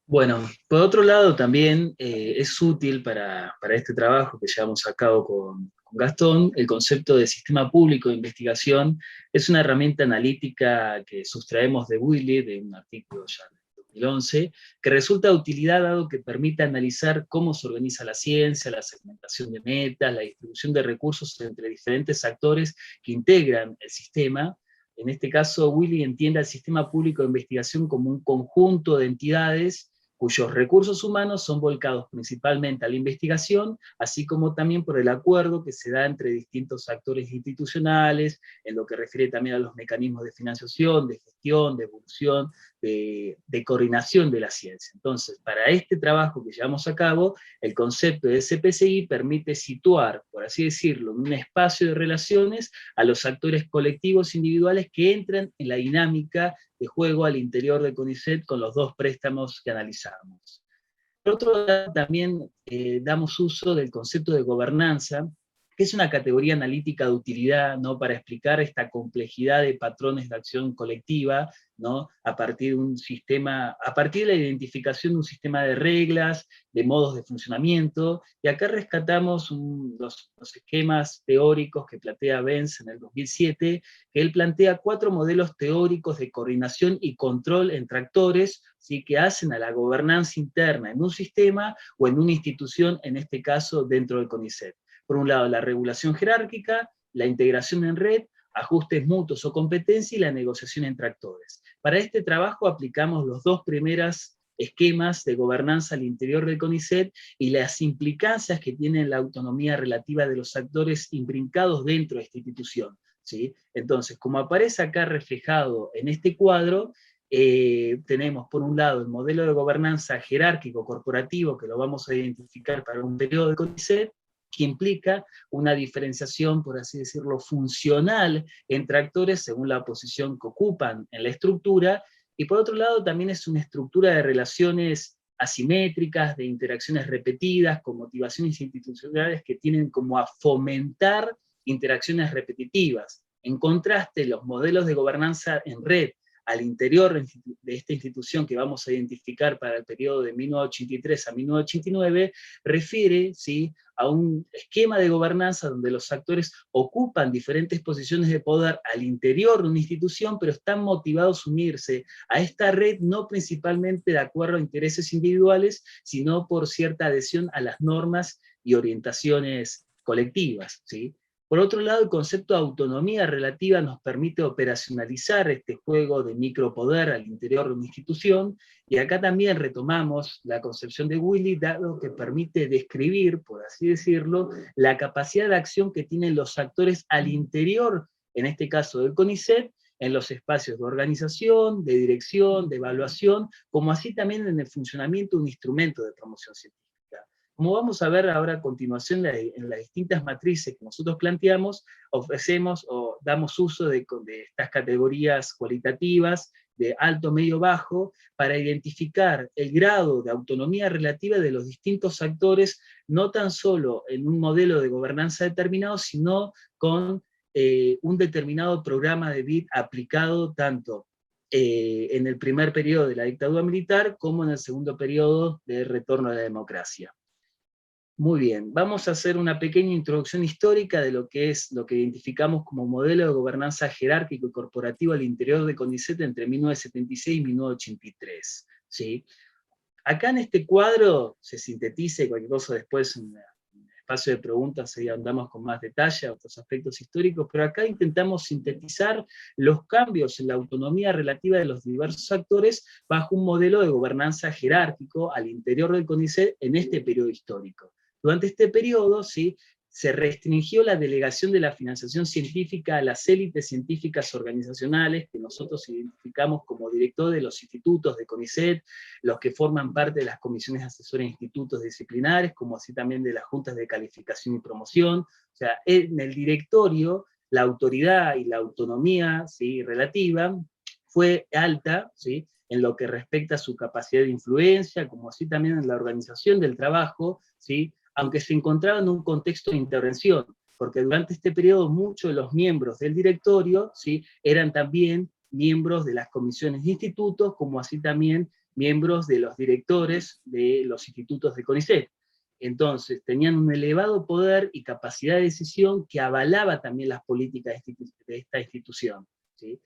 Bueno, por otro lado también es útil para este trabajo que llevamos a cabo con Gastón, el concepto de sistema público de investigación. Es una herramienta analítica que sustraemos de Willy, de un artículo ya en 2011, que resulta de utilidad dado que permite analizar cómo se organiza la ciencia, la segmentación de metas, la distribución de recursos entre diferentes actores que integran el sistema. En este caso, Willy entiende al sistema público de investigación como un conjunto de entidades cuyos recursos humanos son volcados principalmente a la investigación, así como también por el acuerdo que se da entre distintos actores institucionales, en lo que refiere también a los mecanismos de financiación, de gestión, de evolución, de coordinación de la ciencia. Entonces, para este trabajo que llevamos a cabo, el concepto de SPCI permite situar, por así decirlo, en un espacio de relaciones a los actores colectivos individuales que entran en la dinámica de juego al interior de CONICET con los dos préstamos que analizamos. Por otro lado, también damos uso del concepto de gobernanza, que es una categoría analítica de utilidad, ¿no?, para explicar esta complejidad de patrones de acción colectiva, ¿no?, a partir de la identificación de un sistema de reglas, de modos de funcionamiento, y acá rescatamos los esquemas teóricos que plantea Benz en el 2007, que él plantea 4 modelos teóricos de coordinación y control entre actores, ¿sí?, que hacen a la gobernanza interna en un sistema o en una institución, en este caso dentro del CONICET. Por un lado, la regulación jerárquica, la integración en red, ajustes mutuos o competencia y la negociación entre actores. Para este trabajo aplicamos los 2 primeros esquemas de gobernanza al interior del CONICET y las implicancias que tiene la autonomía relativa de los actores imbricados dentro de esta institución, ¿sí? Entonces, como aparece acá reflejado en este cuadro, tenemos por un lado el modelo de gobernanza jerárquico corporativo, que lo vamos a identificar para un periodo de CONICET, que implica una diferenciación, por así decirlo, funcional entre actores según la posición que ocupan en la estructura, y por otro lado también es una estructura de relaciones asimétricas, de interacciones repetidas, con motivaciones institucionales que tienen como a fomentar interacciones repetitivas. En contraste, los modelos de gobernanza en red al interior de esta institución que vamos a identificar para el periodo de 1983 a 1989, refiere, ¿sí?, a un esquema de gobernanza donde los actores ocupan diferentes posiciones de poder al interior de una institución, pero están motivados a unirse a esta red no principalmente de acuerdo a intereses individuales, sino por cierta adhesión a las normas y orientaciones colectivas, ¿sí? Por otro lado, el concepto de autonomía relativa nos permite operacionalizar este juego de micropoder al interior de una institución, y acá también retomamos la concepción de Willy, dado que permite describir, por así decirlo, la capacidad de acción que tienen los actores al interior, en este caso del CONICET, en los espacios de organización, de dirección, de evaluación, como así también en el funcionamiento de un instrumento de promoción científica. Como vamos a ver ahora a continuación en las distintas matrices que nosotros planteamos, ofrecemos o damos uso de estas categorías cualitativas de alto, medio, bajo, para identificar el grado de autonomía relativa de los distintos actores, no tan solo en un modelo de gobernanza determinado, sino con un determinado programa de BID aplicado tanto en el primer periodo de la dictadura militar como en el segundo periodo de retorno a la democracia. Muy bien, vamos a hacer una pequeña introducción histórica de lo que es lo que identificamos como modelo de gobernanza jerárquico y corporativo al interior de CONICET entre 1976 y 1983. ¿Sí? Acá en este cuadro se sintetiza, y cualquier cosa después en el espacio de preguntas ahí andamos con más detalle a otros aspectos históricos, pero acá intentamos sintetizar los cambios en la autonomía relativa de los diversos actores bajo un modelo de gobernanza jerárquico al interior del CONICET en este periodo histórico. Durante este periodo, ¿sí?, se restringió la delegación de la financiación científica a las élites científicas organizacionales, que nosotros identificamos como directores de los institutos de CONICET, los que forman parte de las comisiones asesoras de institutos disciplinares, como así también de las juntas de calificación y promoción. O sea, en el directorio, la autoridad y la autonomía, ¿sí?, relativa fue alta, ¿sí?, en lo que respecta a su capacidad de influencia, como así también en la organización del trabajo, ¿sí?, aunque se encontraba en un contexto de intervención, porque durante este periodo muchos de los miembros del directorio, ¿sí?, eran también miembros de las comisiones de institutos, como así también miembros de los directores de los institutos de CONICET. Entonces, tenían un elevado poder y capacidad de decisión que avalaba también las políticas de esta institución, ¿sí?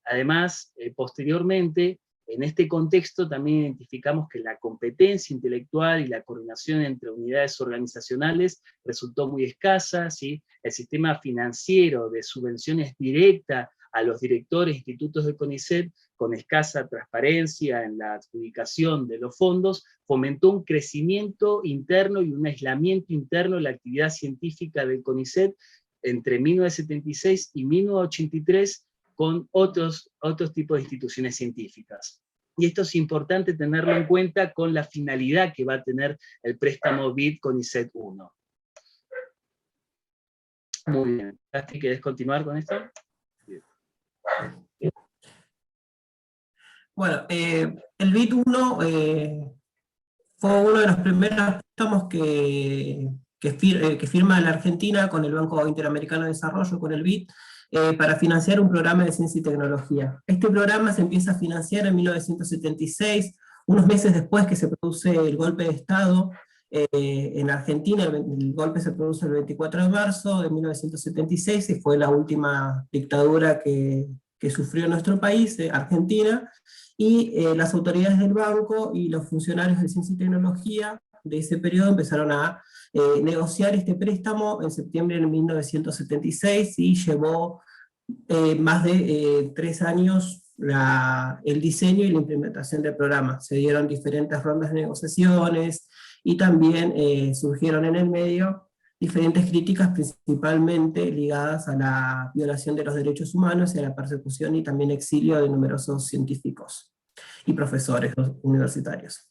Además, posteriormente, en este contexto también identificamos que la competencia intelectual y la coordinación entre unidades organizacionales resultó muy escasa, ¿sí? El sistema financiero de subvenciones directas a los directores de institutos de CONICET, con escasa transparencia en la adjudicación de los fondos, fomentó un crecimiento interno y un aislamiento interno de la actividad científica del CONICET entre 1976 y 1983, con otros tipos de instituciones científicas. Y esto es importante tenerlo en cuenta con la finalidad que va a tener el préstamo BID CONICET 1. Muy bien. ¿Gasti, querés continuar con esto? Bien. Bueno, el BID 1 fue uno de los primeros préstamos que firma la Argentina con el Banco Interamericano de Desarrollo, con el BID, para financiar un programa de ciencia y tecnología. Este programa se empieza a financiar en 1976, unos meses después que se produce el golpe de Estado en Argentina. El golpe se produce el 24 de marzo de 1976, y fue la última dictadura que sufrió nuestro país, Argentina, y las autoridades del banco y los funcionarios de ciencia y tecnología de ese periodo empezaron a negociar este préstamo en septiembre de 1976, y llevó más de 3 años el diseño y la implementación del programa. Se dieron diferentes rondas de negociaciones, y también surgieron en el medio diferentes críticas, principalmente ligadas a la violación de los derechos humanos y a la persecución y también exilio de numerosos científicos y profesores universitarios.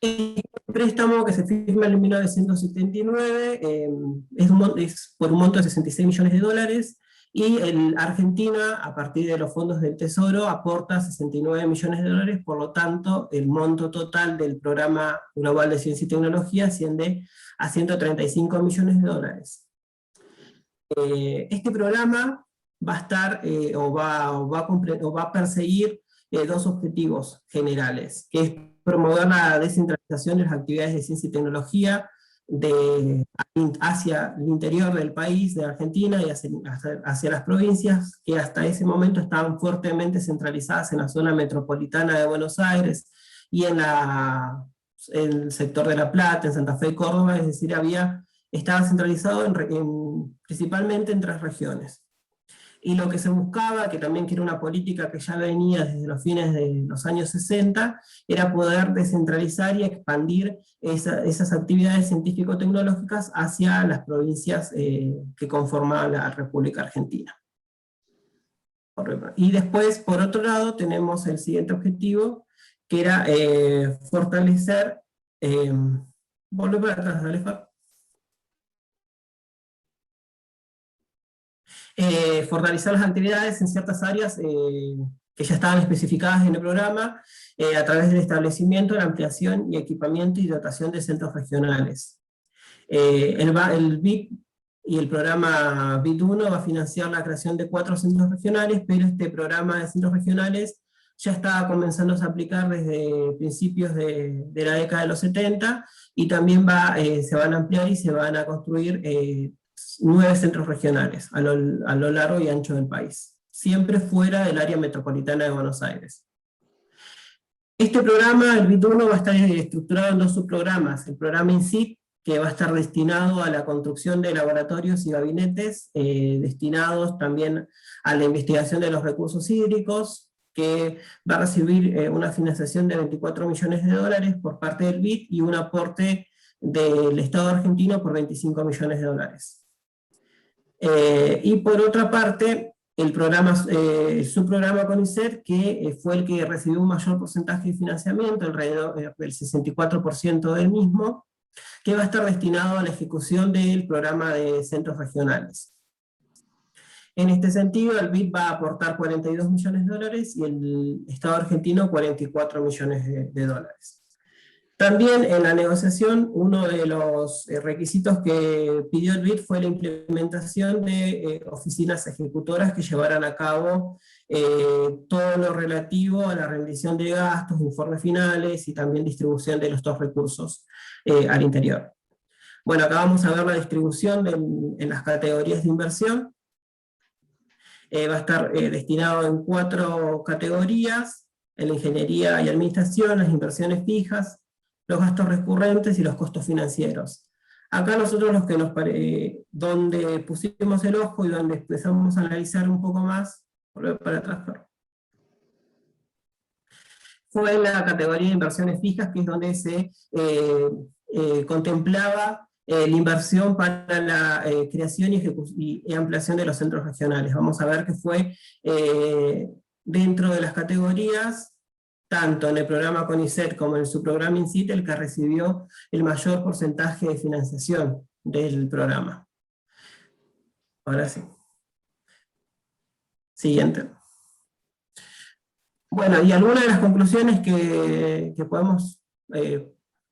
El préstamo, que se firma en 1979, es por un monto de 66 millones de dólares, y Argentina, a partir de los fondos del Tesoro, aporta 69 millones de dólares, por lo tanto, el monto total del Programa Global de Ciencia y Tecnología asciende a 135 millones de dólares. Este programa va a estar, va a perseguir dos objetivos generales, que es promover la descentralización de las actividades de ciencia y tecnología hacia el interior del país, de Argentina, y hacia las provincias, que hasta ese momento estaban fuertemente centralizadas en la zona metropolitana de Buenos Aires, y en el sector de La Plata, en Santa Fe y Córdoba. Es decir, estaba centralizado principalmente en 3 regiones. Y lo que se buscaba, que también era una política que ya venía desde los fines de los años 60, era poder descentralizar y expandir esas actividades científico-tecnológicas hacia las provincias que conformaban la República Argentina. Y después, por otro lado, tenemos el siguiente objetivo, que era fortalecer... volve para atrás, dale, Fab. Fortalecer las actividades en ciertas áreas que ya estaban especificadas en el programa, a través del establecimiento, la ampliación y equipamiento y dotación de centros regionales. El BID y el programa BID 1 va a financiar la creación de 4 centros regionales, pero este programa de centros regionales ya estaba comenzando a aplicar desde principios de la década de los 70, y también se van a ampliar y se van a construir 9 centros regionales a lo largo y ancho del país, siempre fuera del área metropolitana de Buenos Aires. Este programa, el BID 1, va a estar estructurado en 2 subprogramas: el programa INSIC, que va a estar destinado a la construcción de laboratorios y gabinetes, destinados también a la investigación de los recursos hídricos, que va a recibir una financiación de 24 millones de dólares por parte del BID, y un aporte del Estado argentino por 25 millones de dólares. Y por otra parte, el subprograma CONICET, que fue el que recibió un mayor porcentaje de financiamiento, alrededor del 64% del mismo, que va a estar destinado a la ejecución del programa de centros regionales. En este sentido, el BID va a aportar 42 millones de dólares y el Estado argentino 44 millones de dólares. También en la negociación, uno de los requisitos que pidió el BID fue la implementación de oficinas ejecutoras que llevaran a cabo todo lo relativo a la rendición de gastos, informes finales y también distribución de estos recursos al interior. Bueno, acá vamos a ver la distribución en las categorías de inversión. Va a estar destinado en 4 categorías: en la ingeniería y administración, las inversiones fijas, los gastos recurrentes y los costos financieros. Acá nosotros donde pusimos el ojo y donde empezamos a analizar un poco más, para atrás, fue en la categoría de inversiones fijas, que es donde se contemplaba la inversión para la creación y ampliación de los centros regionales. Vamos a ver que fue dentro de las categorías, tanto en el programa CONICET como en su programa INCIT, el que recibió el mayor porcentaje de financiación del programa. Ahora sí. Siguiente. Bueno, y algunas de las conclusiones que podemos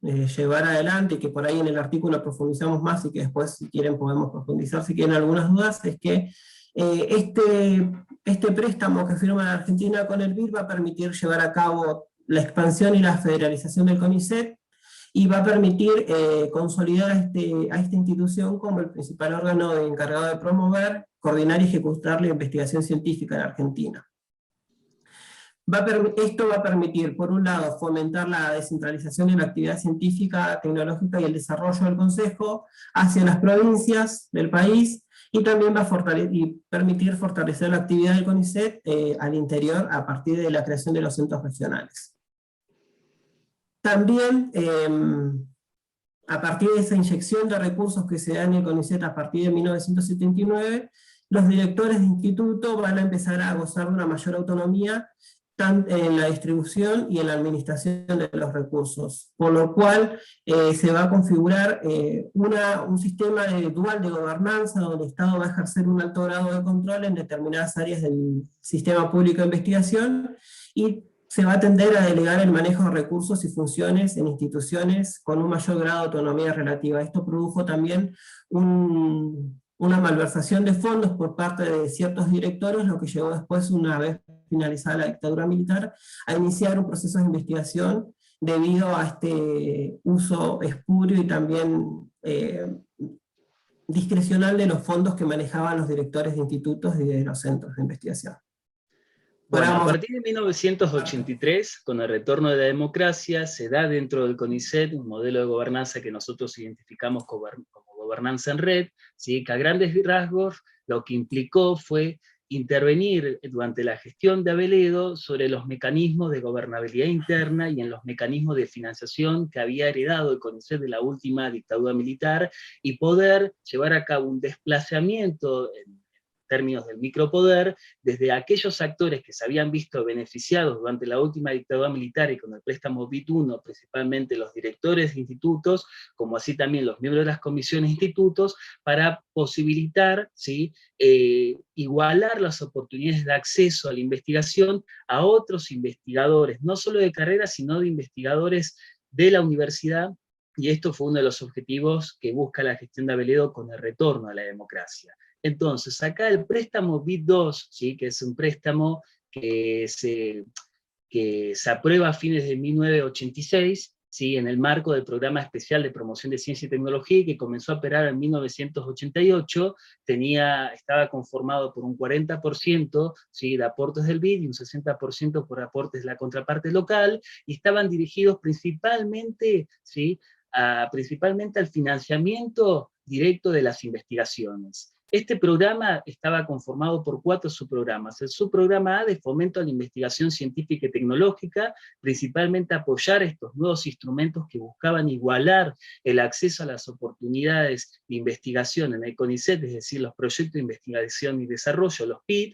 llevar adelante, y que por ahí en el artículo profundizamos más, y que después, si quieren, podemos profundizar si quieren algunas dudas, es que este préstamo que firma la Argentina con el BID va a permitir llevar a cabo la expansión y la federalización del CONICET, y va a permitir consolidar a esta institución como el principal órgano encargado de promover, coordinar y ejecutar la investigación científica en Argentina. Esto va a permitir, por un lado, fomentar la descentralización de la actividad científica, tecnológica y el desarrollo del Consejo hacia las provincias del país, y también va a permitir fortalecer la actividad del CONICET al interior a partir de la creación de los centros regionales. También, a partir de esa inyección de recursos que se da en el CONICET a partir de 1979, los directores de instituto van a empezar a gozar de una mayor autonomía en la distribución y en la administración de los recursos, por lo cual se va a configurar un sistema dual de gobernanza, donde el Estado va a ejercer un alto grado de control en determinadas áreas del sistema público de investigación, y se va a tender a delegar el manejo de recursos y funciones en instituciones con un mayor grado de autonomía relativa. Esto produjo también una malversación de fondos por parte de ciertos directores, lo que llevó después, una vez finalizada la dictadura militar, a iniciar un proceso de investigación debido a este uso espurio y también discrecional de los fondos que manejaban los directores de institutos y de los centros de investigación. Bueno, a partir de 1983, con el retorno de la democracia, se da dentro del CONICET un modelo de gobernanza que nosotros identificamos como gobernanza en red, ¿sí? Que a grandes rasgos lo que implicó fue intervenir durante la gestión de Aveledo sobre los mecanismos de gobernabilidad interna y en los mecanismos de financiación que había heredado el CONICET de la última dictadura militar, y poder llevar a cabo un desplazamiento en términos del micropoder, desde aquellos actores que se habían visto beneficiados durante la última dictadura militar y con el préstamo BID 1, principalmente los directores de institutos, como así también los miembros de las comisiones de institutos, para posibilitar, ¿sí?, igualar las oportunidades de acceso a la investigación a otros investigadores, no solo de carrera, sino de investigadores de la universidad, y esto fue uno de los objetivos que busca la gestión de Aveledo con el retorno a la democracia. Entonces, acá el préstamo BID 2, ¿sí?, que es un préstamo que se aprueba a fines de 1986, ¿sí?, en el marco del Programa Especial de Promoción de Ciencia y Tecnología, que comenzó a operar en 1988, estaba conformado por un 40%, ¿sí?, de aportes del BID y un 60% por aportes de la contraparte local, y estaban dirigidos principalmente, ¿sí?, principalmente al financiamiento directo de las investigaciones. Este programa estaba conformado por 4 subprogramas. El subprograma A, de fomento a la investigación científica y tecnológica, principalmente apoyar estos nuevos instrumentos que buscaban igualar el acceso a las oportunidades de investigación en el CONICET, es decir, los proyectos de investigación y desarrollo, los PID.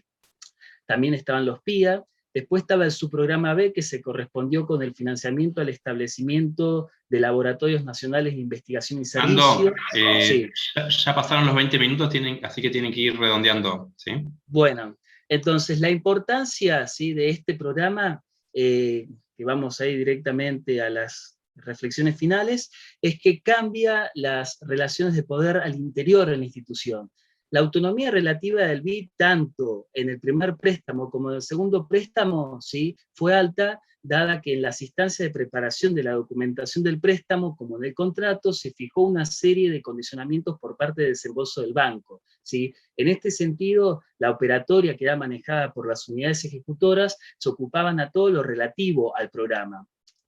También estaban los PIA. Después estaba el subprograma B, que se correspondió con el financiamiento al establecimiento de laboratorios nacionales de investigación y servicio. Sí. Ya pasaron los 20 minutos, así que tienen que ir redondeando, ¿sí? Bueno, entonces la importancia, ¿sí?, de este programa, que vamos a ir directamente a las reflexiones finales, es que cambia las relaciones de poder al interior de la institución. La autonomía relativa del BID, tanto en el primer préstamo como en el segundo préstamo, ¿sí?, fue alta, dada que en las instancias de preparación de la documentación del préstamo, como en el contrato, se fijó una serie de condicionamientos por parte del desembolso del banco, ¿sí? En este sentido, la operatoria, que era manejada por las unidades ejecutoras, se ocupaban a todo lo relativo al programa.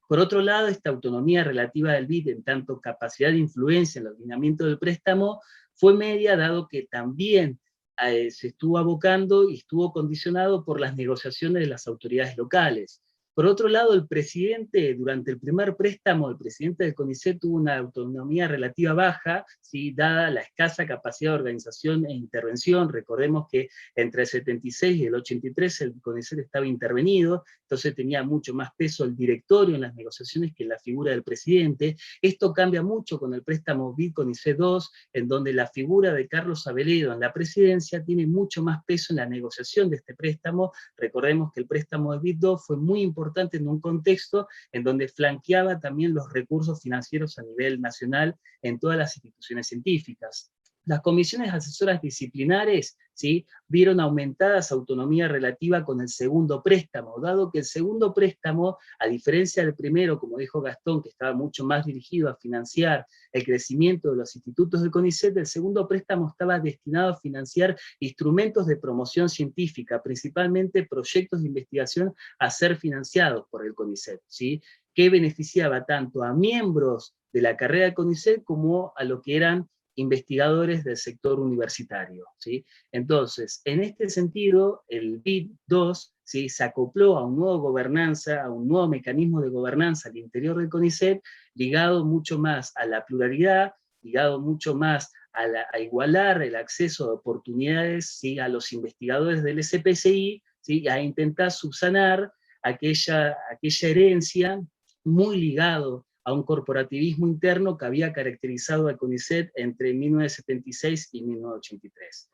Por otro lado, esta autonomía relativa del BID, en tanto capacidad de influencia en el ordenamiento del préstamo, fue media, dado que también se estuvo abocando y estuvo condicionado por las negociaciones de las autoridades locales. Por otro lado, el presidente, durante el primer préstamo, el presidente del CONICET tuvo una autonomía relativa baja, ¿sí? Dada la escasa capacidad de organización e intervención. Recordemos que entre el 76 y el 83 el CONICET estaba intervenido, entonces tenía mucho más peso el directorio en las negociaciones que la figura del presidente. Esto cambia mucho con el préstamo BID-CONICET II, en donde la figura de Carlos Aveledo en la presidencia tiene mucho más peso en la negociación de este préstamo. Recordemos que el préstamo de BID II fue muy importante en un contexto en donde flanqueaba también los recursos financieros a nivel nacional en todas las instituciones científicas. Las comisiones asesoras disciplinares, ¿sí?, vieron aumentada su autonomía relativa con el segundo préstamo, dado que el segundo préstamo, a diferencia del primero, como dijo Gastón, que estaba mucho más dirigido a financiar el crecimiento de los institutos del CONICET, el segundo préstamo estaba destinado a financiar instrumentos de promoción científica, principalmente proyectos de investigación a ser financiados por el CONICET, ¿sí?, que beneficiaba tanto a miembros de la carrera del CONICET como a lo que eran investigadores del sector universitario, ¿sí? Entonces, en este sentido, el BID II, ¿sí?, se acopló a un nuevo gobernanza, a un nuevo mecanismo de gobernanza al interior del CONICET, ligado mucho más a la pluralidad, ligado mucho más a igualar el acceso a oportunidades, ¿sí?, a los investigadores del SPCI, ¿sí?, a intentar subsanar aquella herencia muy ligado a un corporativismo interno que había caracterizado al CONICET entre 1976 y 1983.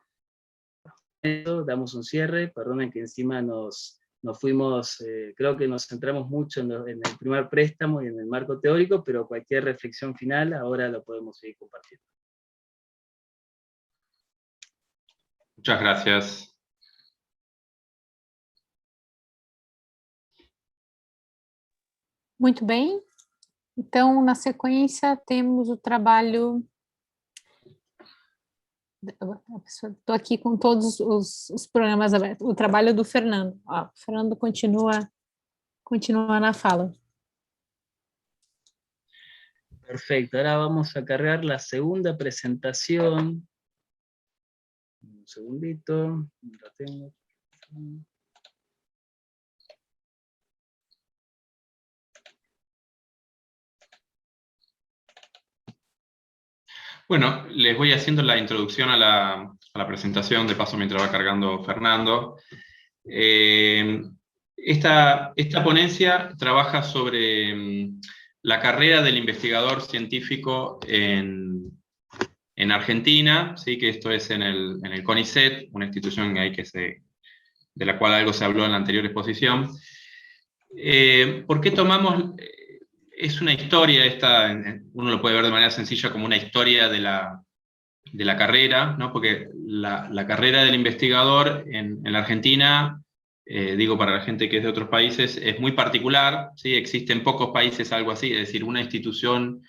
Damos un cierre, perdonen que encima nos fuimos, creo que nos centramos mucho en el primer préstamo y en el marco teórico, pero cualquier reflexión final ahora lo podemos seguir compartiendo. Muchas gracias. Muito bem. Então, na sequência, temos o trabalho... Estou aqui com todos os programas abertos. O trabalho do Fernando. Ó, o Fernando continua na fala. Perfecto, ahora vamos a cargar la segunda presentación. Un segundito, la tengo. Bueno, les voy haciendo la introducción a la presentación, de paso mientras va cargando Fernando. Esta ponencia trabaja sobre la carrera del investigador científico en Argentina, ¿sí?, que esto es en el CONICET, una institución de la cual algo se habló en la anterior exposición. ¿Por qué tomamos...? Es una historia, uno lo puede ver de manera sencilla como una historia de la carrera, ¿no?, porque la carrera del investigador en la Argentina, digo para la gente que es de otros países, es muy particular, ¿sí? Existen pocos países algo así, es decir, una institución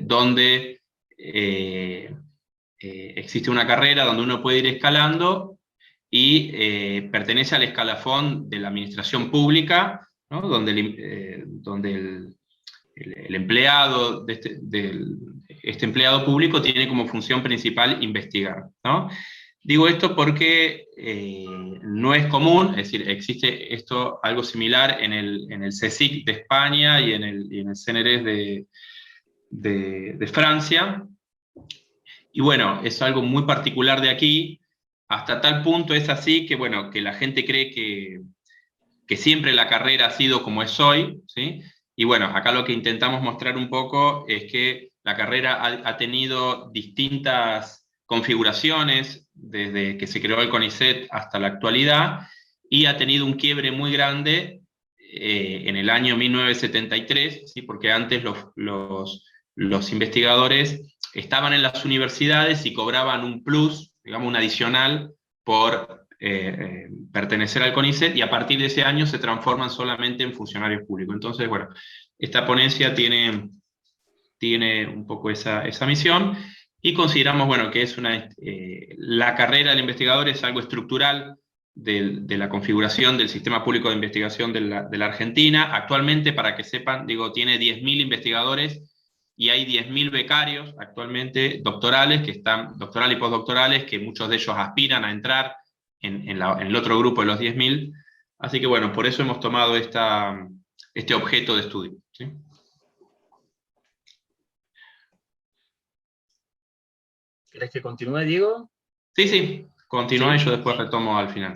donde existe una carrera donde uno puede ir escalando y pertenece al escalafón de la administración pública, ¿no?, donde el empleado este empleado público tiene como función principal investigar, ¿no? Digo esto porque no es común, es decir, existe algo similar en el CSIC de España y en el CNRS de Francia, y bueno, es algo muy particular de aquí, hasta tal punto es así que, bueno, que la gente cree que siempre la carrera ha sido como es hoy, ¿sí? Y bueno, acá lo que intentamos mostrar un poco es que la carrera ha tenido distintas configuraciones desde que se creó el CONICET hasta la actualidad, y ha tenido un quiebre muy grande en el año 1973, ¿sí?, porque antes los investigadores estaban en las universidades y cobraban un plus, digamos un adicional, por pertenecer al CONICET, y a partir de ese año se transforman solamente en funcionarios públicos. Entonces, bueno, esta ponencia tiene un poco esa misión, y consideramos, bueno, que es la carrera del investigador es algo estructural de la configuración del sistema público de investigación de la Argentina. Actualmente, para que sepan, digo, tiene 10.000 investigadores, y hay 10.000 becarios actualmente doctorales doctoral y postdoctorales, que muchos de ellos aspiran a entrar en el otro grupo de los 10.000, Así que bueno, por eso hemos tomado este objeto de estudio, ¿sí? ¿Querés que continúe, Diego? Sí, sí, continúa y Sí. yo después retomo al final.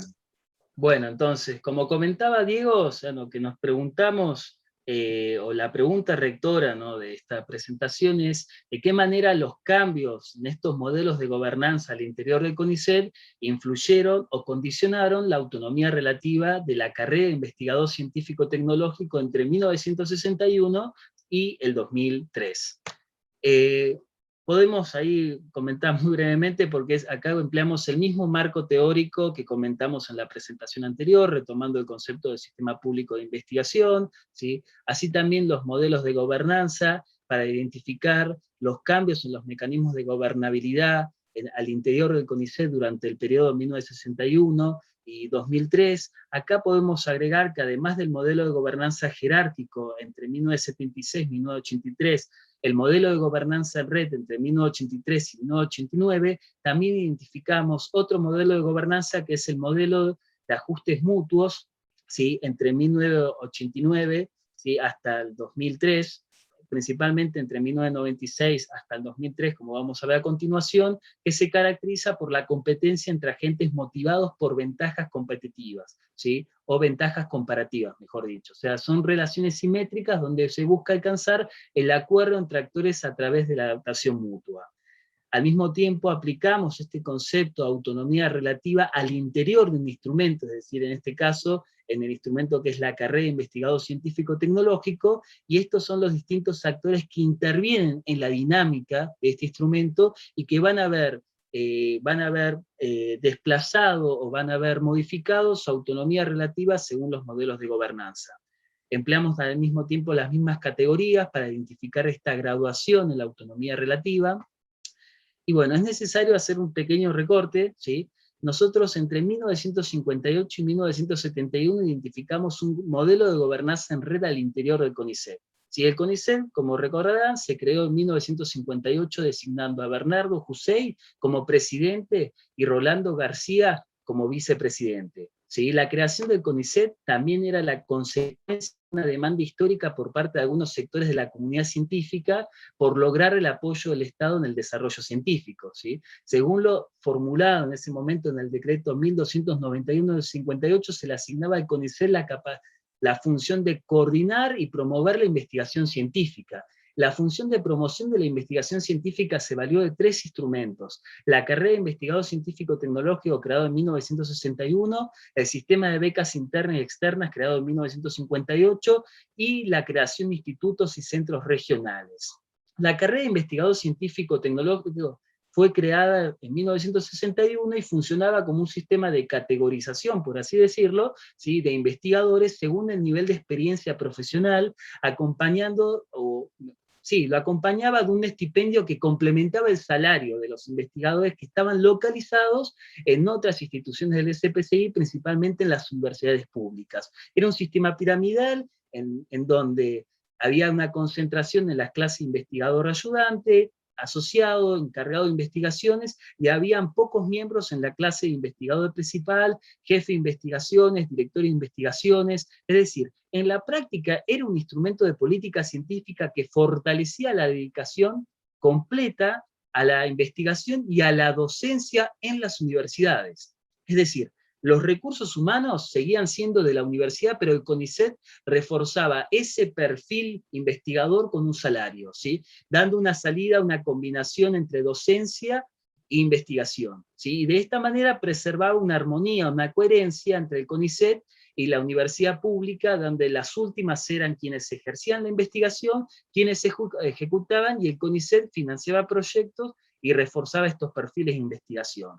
Bueno, entonces, como comentaba Diego, o sea, lo que nos preguntamos, o la pregunta rectora, ¿no?, de esta presentación es de qué manera los cambios en estos modelos de gobernanza al interior del CONICET influyeron o condicionaron la autonomía relativa de la carrera de investigador científico-tecnológico entre 1961 y el 2003. Podemos ahí comentar muy brevemente porque acá empleamos el mismo marco teórico que comentamos en la presentación anterior, retomando el concepto del sistema público de investigación, ¿sí? Así también los modelos de gobernanza para identificar los cambios en los mecanismos de gobernabilidad al interior del CONICET durante el periodo 1961 y 2003. Acá podemos agregar que además del modelo de gobernanza jerárquico entre 1976 y 1983, el modelo de gobernanza en red entre 1983 y 1989, también identificamos otro modelo de gobernanza que es el modelo de ajustes mutuos, ¿sí?, entre 1989, ¿sí?, hasta el 2003, principalmente entre 1996 hasta el 2003, como vamos a ver a continuación, que se caracteriza por la competencia entre agentes motivados por ventajas competitivas, ¿sí?, o ventajas comparativas, mejor dicho. O sea, son relaciones simétricas donde se busca alcanzar el acuerdo entre actores a través de la adaptación mutua. Al mismo tiempo aplicamos este concepto de autonomía relativa al interior de un instrumento, es decir, en este caso, en el instrumento que es la carrera de investigador científico-tecnológico, y estos son los distintos actores que intervienen en la dinámica de este instrumento y que van a haber desplazado o van a haber modificado su autonomía relativa según los modelos de gobernanza. Empleamos al mismo tiempo las mismas categorías para identificar esta graduación en la autonomía relativa. Y bueno, es necesario hacer un pequeño recorte, ¿sí? Nosotros entre 1958 y 1971 identificamos un modelo de gobernanza en red al interior del CONICET. ¿Sí? El CONICET, como recordarán, se creó en 1958 designando a Bernardo Hussein como presidente y Rolando García como vicepresidente. ¿Sí? La creación del CONICET también era la consecuencia de una demanda histórica por parte de algunos sectores de la comunidad científica por lograr el apoyo del Estado en el desarrollo científico, ¿sí? Según lo formulado en ese momento en el decreto 1291 del 58, se le asignaba al CONICET la función de coordinar y promover la investigación científica. La función de promoción de la investigación científica se valió de 3 instrumentos: la carrera de investigador científico-tecnológico creado en 1961, el sistema de becas internas y externas creado en 1958, y la creación de institutos y centros regionales. La carrera de investigador científico-tecnológico fue creada en 1961 y funcionaba como un sistema de categorización, por así decirlo, ¿sí?, de investigadores según el nivel de experiencia profesional, lo acompañaba de un estipendio que complementaba el salario de los investigadores que estaban localizados en otras instituciones del SPCI, principalmente en las universidades públicas. Era un sistema piramidal en donde había una concentración en las clases investigador ayudante, asociado, encargado de investigaciones, y habían pocos miembros en la clase de investigador principal, jefe de investigaciones, director de investigaciones. Es decir, en la práctica era un instrumento de política científica que fortalecía la dedicación completa a la investigación y a la docencia en las universidades. Es decir, los recursos humanos seguían siendo de la universidad, pero el CONICET reforzaba ese perfil investigador con un salario, ¿sí?, dando una salida, una combinación entre docencia e investigación, ¿sí? Y de esta manera preservaba una armonía, una coherencia entre el CONICET y la universidad pública, donde las últimas eran quienes ejercían la investigación, quienes ejecutaban, y el CONICET financiaba proyectos y reforzaba estos perfiles de investigación.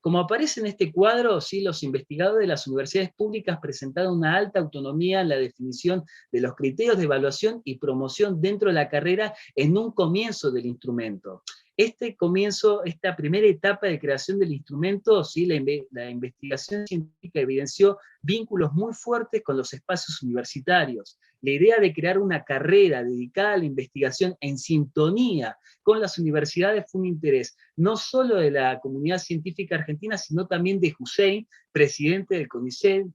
Como aparece en este cuadro, ¿sí?, los investigadores de las universidades públicas presentaron una alta autonomía en la definición de los criterios de evaluación y promoción dentro de la carrera en un comienzo del instrumento. Este comienzo, esta primera etapa de creación del instrumento, ¿sí?, la investigación científica evidenció vínculos muy fuertes con los espacios universitarios. La idea de crear una carrera dedicada a la investigación en sintonía con las universidades fue un interés no solo de la comunidad científica argentina, sino también de Hussein, presidente del CONICET,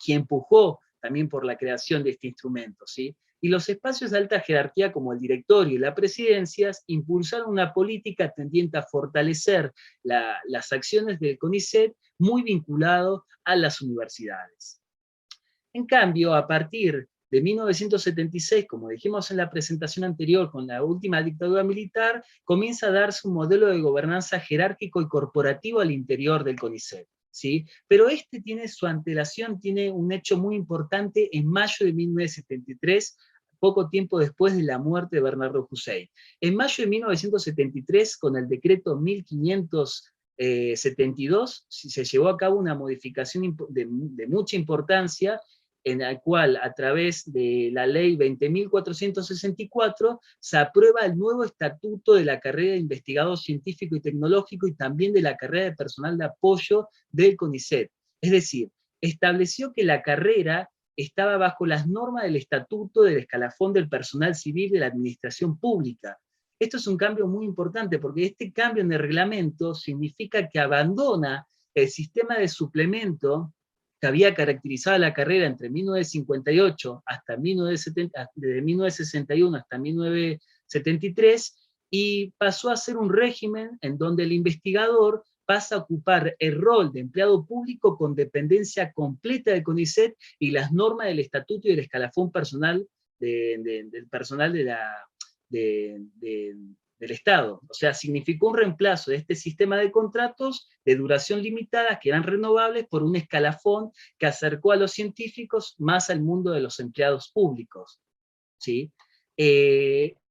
quien empujó también por la creación de este instrumento, ¿sí? Y los espacios de alta jerarquía como el directorio y las presidencias impulsaron una política tendiente a fortalecer las acciones del CONICET muy vinculado a las universidades. En cambio, a partir de 1976, como dijimos en la presentación anterior, con la última dictadura militar, comienza a darse un modelo de gobernanza jerárquico y corporativo al interior del CONICET, ¿sí? Pero este tiene su antelación, tiene un hecho muy importante en mayo de 1973, poco tiempo después de la muerte de Bernardo Hussein. En mayo de 1973, con el decreto 1572, se llevó a cabo una modificación de mucha importancia, en la cual, a través de la ley 20.464, se aprueba el nuevo estatuto de la carrera de investigador científico y tecnológico y también de la carrera de personal de apoyo del CONICET. Es decir, estableció que la carrera estaba bajo las normas del estatuto del escalafón del personal civil de la administración pública. Esto es un cambio muy importante porque este cambio en el reglamento significa que abandona el sistema de suplemento que había caracterizado la carrera entre 1958 hasta 1970, desde 1961 hasta 1973, y pasó a ser un régimen en donde el investigador pasa a ocupar el rol de empleado público con dependencia completa del CONICET y las normas del estatuto y del escalafón personal del personal del Estado. O sea, significó un reemplazo de este sistema de contratos de duración limitada que eran renovables por un escalafón que acercó a los científicos más al mundo de los empleados públicos, ¿sí?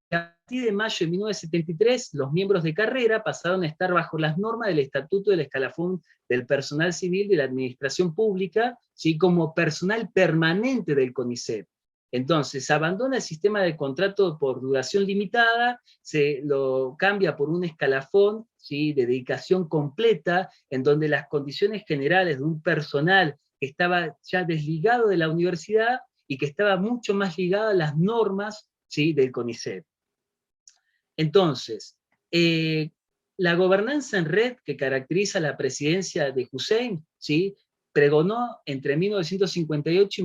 A partir de mayo de 1973, los miembros de carrera pasaron a estar bajo las normas del estatuto del escalafón del personal civil de la administración pública, ¿sí? Como personal permanente del CONICET. Entonces, se abandona el sistema de contrato por duración limitada, se lo cambia por un escalafón, ¿sí? De dedicación completa, en donde las condiciones generales de un personal que estaba ya desligado de la universidad y que estaba mucho más ligado a las normas, ¿sí? Del CONICET. Entonces, la gobernanza en red que caracteriza la presidencia de Hussein, ¿sí? Pregonó entre 1958 y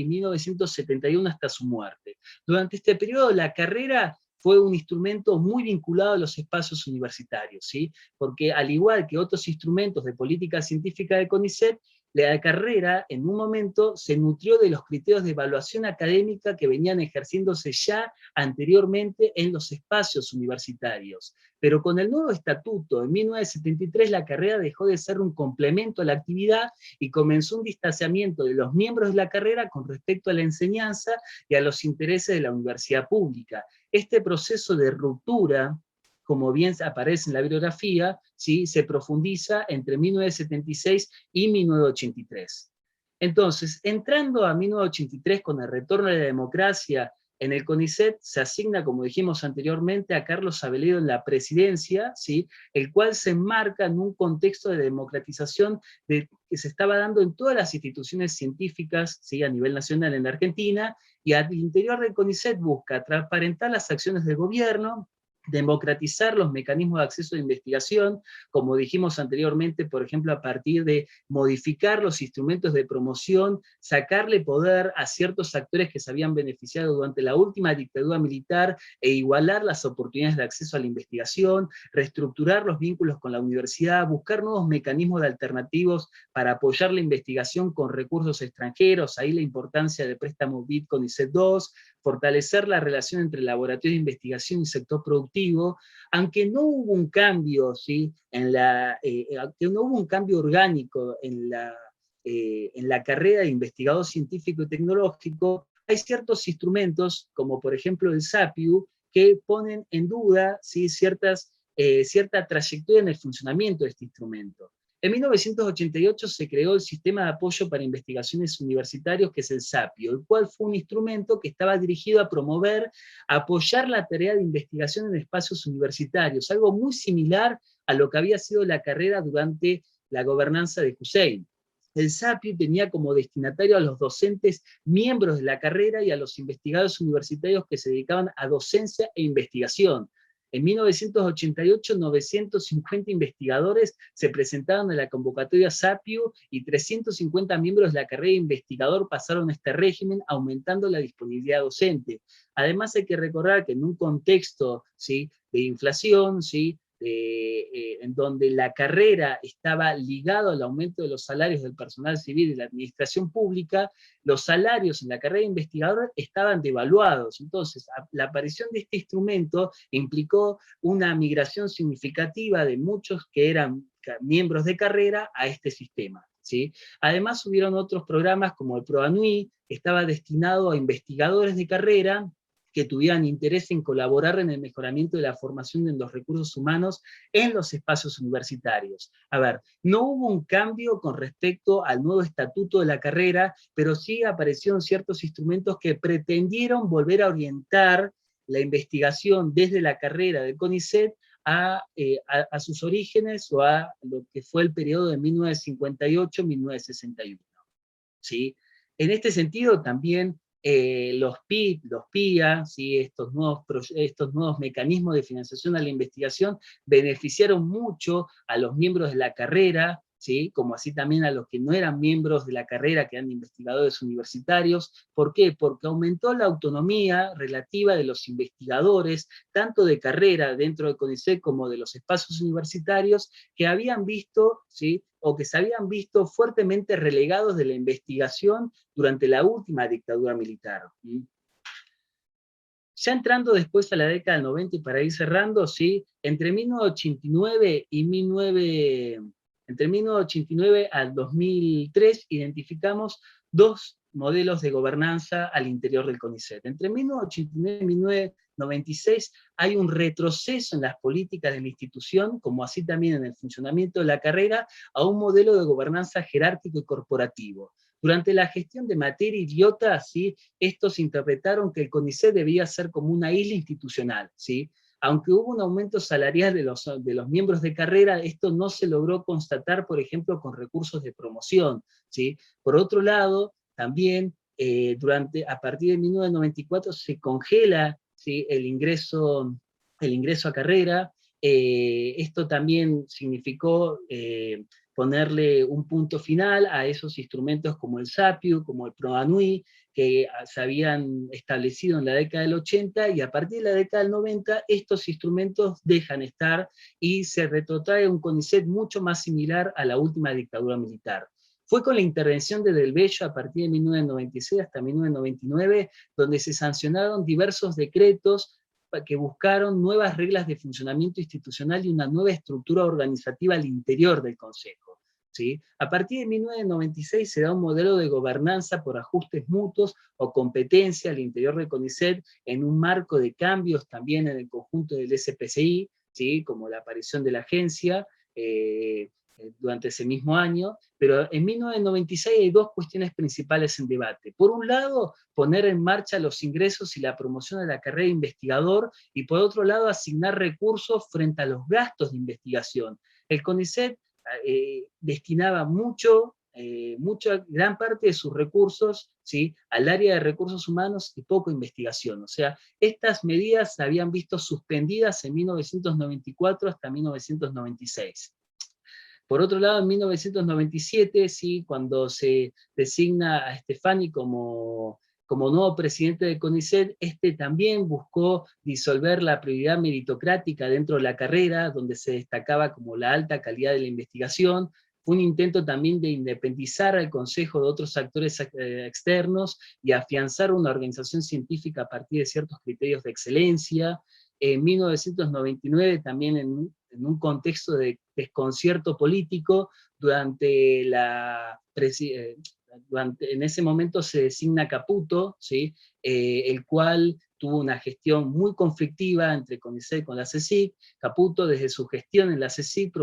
1971 hasta su muerte. Durante este periodo, la carrera fue un instrumento muy vinculado a los espacios universitarios, ¿sí? Porque al igual que otros instrumentos de política científica de CONICET, la carrera en un momento se nutrió de los criterios de evaluación académica que venían ejerciéndose ya anteriormente en los espacios universitarios. Pero con el nuevo estatuto, en 1973, la carrera dejó de ser un complemento a la actividad y comenzó un distanciamiento de los miembros de la carrera con respecto a la enseñanza y a los intereses de la universidad pública. Este proceso de ruptura, como bien aparece en la bibliografía, ¿sí? Se profundiza entre 1976 y 1983. Entonces, entrando a 1983 con el retorno a la democracia en el CONICET, se asigna, como dijimos anteriormente, a Carlos Aveledo en la presidencia, ¿sí? El cual se enmarca en un contexto de democratización que se estaba dando en todas las instituciones científicas, ¿sí? A nivel nacional en Argentina, y al interior del CONICET busca transparentar las acciones del gobierno, democratizar los mecanismos de acceso a investigación, como dijimos anteriormente, por ejemplo, a partir de modificar los instrumentos de promoción, sacarle poder a ciertos actores que se habían beneficiado durante la última dictadura militar e igualar las oportunidades de acceso a la investigación, reestructurar los vínculos con la universidad, buscar nuevos mecanismos alternativos para apoyar la investigación con recursos extranjeros, ahí la importancia del préstamo BID CONICET II, fortalecer la relación entre laboratorio de investigación y sector productivo, aunque no hubo un cambio, ¿sí? Aunque no hubo un cambio orgánico en la carrera de investigador científico y tecnológico, hay ciertos instrumentos, como por ejemplo el SAPIU, que ponen en duda, ¿sí? cierta trayectoria en el funcionamiento de este instrumento. En 1988 se creó el Sistema de Apoyo para Investigaciones Universitarios, que es el SAPIO, el cual fue un instrumento que estaba dirigido a promover, a apoyar la tarea de investigación en espacios universitarios, algo muy similar a lo que había sido la carrera durante la gobernanza de Hussein. El SAPIO tenía como destinatario a los docentes miembros de la carrera y a los investigadores universitarios que se dedicaban a docencia e investigación. En 1988, 950 investigadores se presentaron en la convocatoria SAPIU y 350 miembros de la carrera de investigador pasaron a este régimen, aumentando la disponibilidad docente. Además, hay que recordar que en un contexto, ¿sí?, de inflación, ¿sí?, en donde la carrera estaba ligado al aumento de los salarios del personal civil y de la administración pública, los salarios en la carrera de investigador estaban devaluados. Entonces, la aparición de este instrumento implicó una migración significativa de muchos que eran miembros de carrera a este sistema, ¿sí? Además, hubieron otros programas como el ProANUI, que estaba destinado a investigadores de carrera que tuvieran interés en colaborar en el mejoramiento de la formación de los recursos humanos en los espacios universitarios. A ver, no hubo un cambio con respecto al nuevo estatuto de la carrera, pero sí aparecieron ciertos instrumentos que pretendieron volver a orientar la investigación desde la carrera del CONICET a sus orígenes o a lo que fue el periodo de 1958-1961. ¿Sí? En este sentido también los PIP, los PIA, ¿sí?, estos nuevos mecanismos de financiación a la investigación beneficiaron mucho a los miembros de la carrera, ¿sí?, como así también a los que no eran miembros de la carrera, que eran investigadores universitarios. ¿Por qué? Porque aumentó la autonomía relativa de los investigadores, tanto de carrera dentro del CONICET como de los espacios universitarios, que habían visto, ¿sí?, o que se habían visto fuertemente relegados de la investigación durante la última dictadura militar. Ya entrando después a la década del 90 y para ir cerrando, ¿sí?, entre 1989 al 2003 identificamos dos modelos de gobernanza al interior del CONICET. Entre 1989 y 1996 hay un retroceso en las políticas de la institución, como así también en el funcionamiento de la carrera, a un modelo de gobernanza jerárquico y corporativo. Durante la gestión de Materia Idiota, ¿sí?, estos interpretaron que el CONICET debía ser como una isla institucional, ¿sí? Aunque hubo un aumento salarial de los miembros de carrera, esto no se logró constatar, por ejemplo, con recursos de promoción, ¿sí? Por otro lado, también a partir de 1994 se congela, ¿sí?, el ingreso a carrera. Esto también significó ponerle un punto final a esos instrumentos como el SAPIU, como el ProANUI, que se habían establecido en la década del 80, y a partir de la década del 90 estos instrumentos dejan estar y se retrotrae un CONICET mucho más similar a la última dictadura militar. Fue con la intervención de Del Bello a partir de 1996 hasta 1999, donde se sancionaron diversos decretos que buscaron nuevas reglas de funcionamiento institucional y una nueva estructura organizativa al interior del Consejo, ¿sí? A partir de 1996 se da un modelo de gobernanza por ajustes mutuos o competencia al interior del CONICET en un marco de cambios también en el conjunto del SPCI, ¿sí?, como la aparición de la agencia, durante ese mismo año, pero en 1996 hay dos cuestiones principales en debate. Por un lado, poner en marcha los ingresos y la promoción de la carrera de investigador, y por otro lado, asignar recursos frente a los gastos de investigación. El CONICET destinaba gran parte de sus recursos, ¿sí?, al área de recursos humanos y poco investigación. O sea, estas medidas se habían visto suspendidas en 1994 hasta 1996. Por otro lado, en 1997, ¿sí?, cuando se designa a Stefani como nuevo presidente del CONICET, este también buscó disolver la prioridad meritocrática dentro de la carrera, donde se destacaba como la alta calidad de la investigación. Fue un intento también de independizar al Consejo de otros actores externos y afianzar una organización científica a partir de ciertos criterios de excelencia. En 1999, también en un contexto de desconcierto político, en ese momento se designa Caputo, ¿sí?, el cual tuvo una gestión muy conflictiva entre CONICET con la CSIC. Caputo, desde su gestión en la CSIC,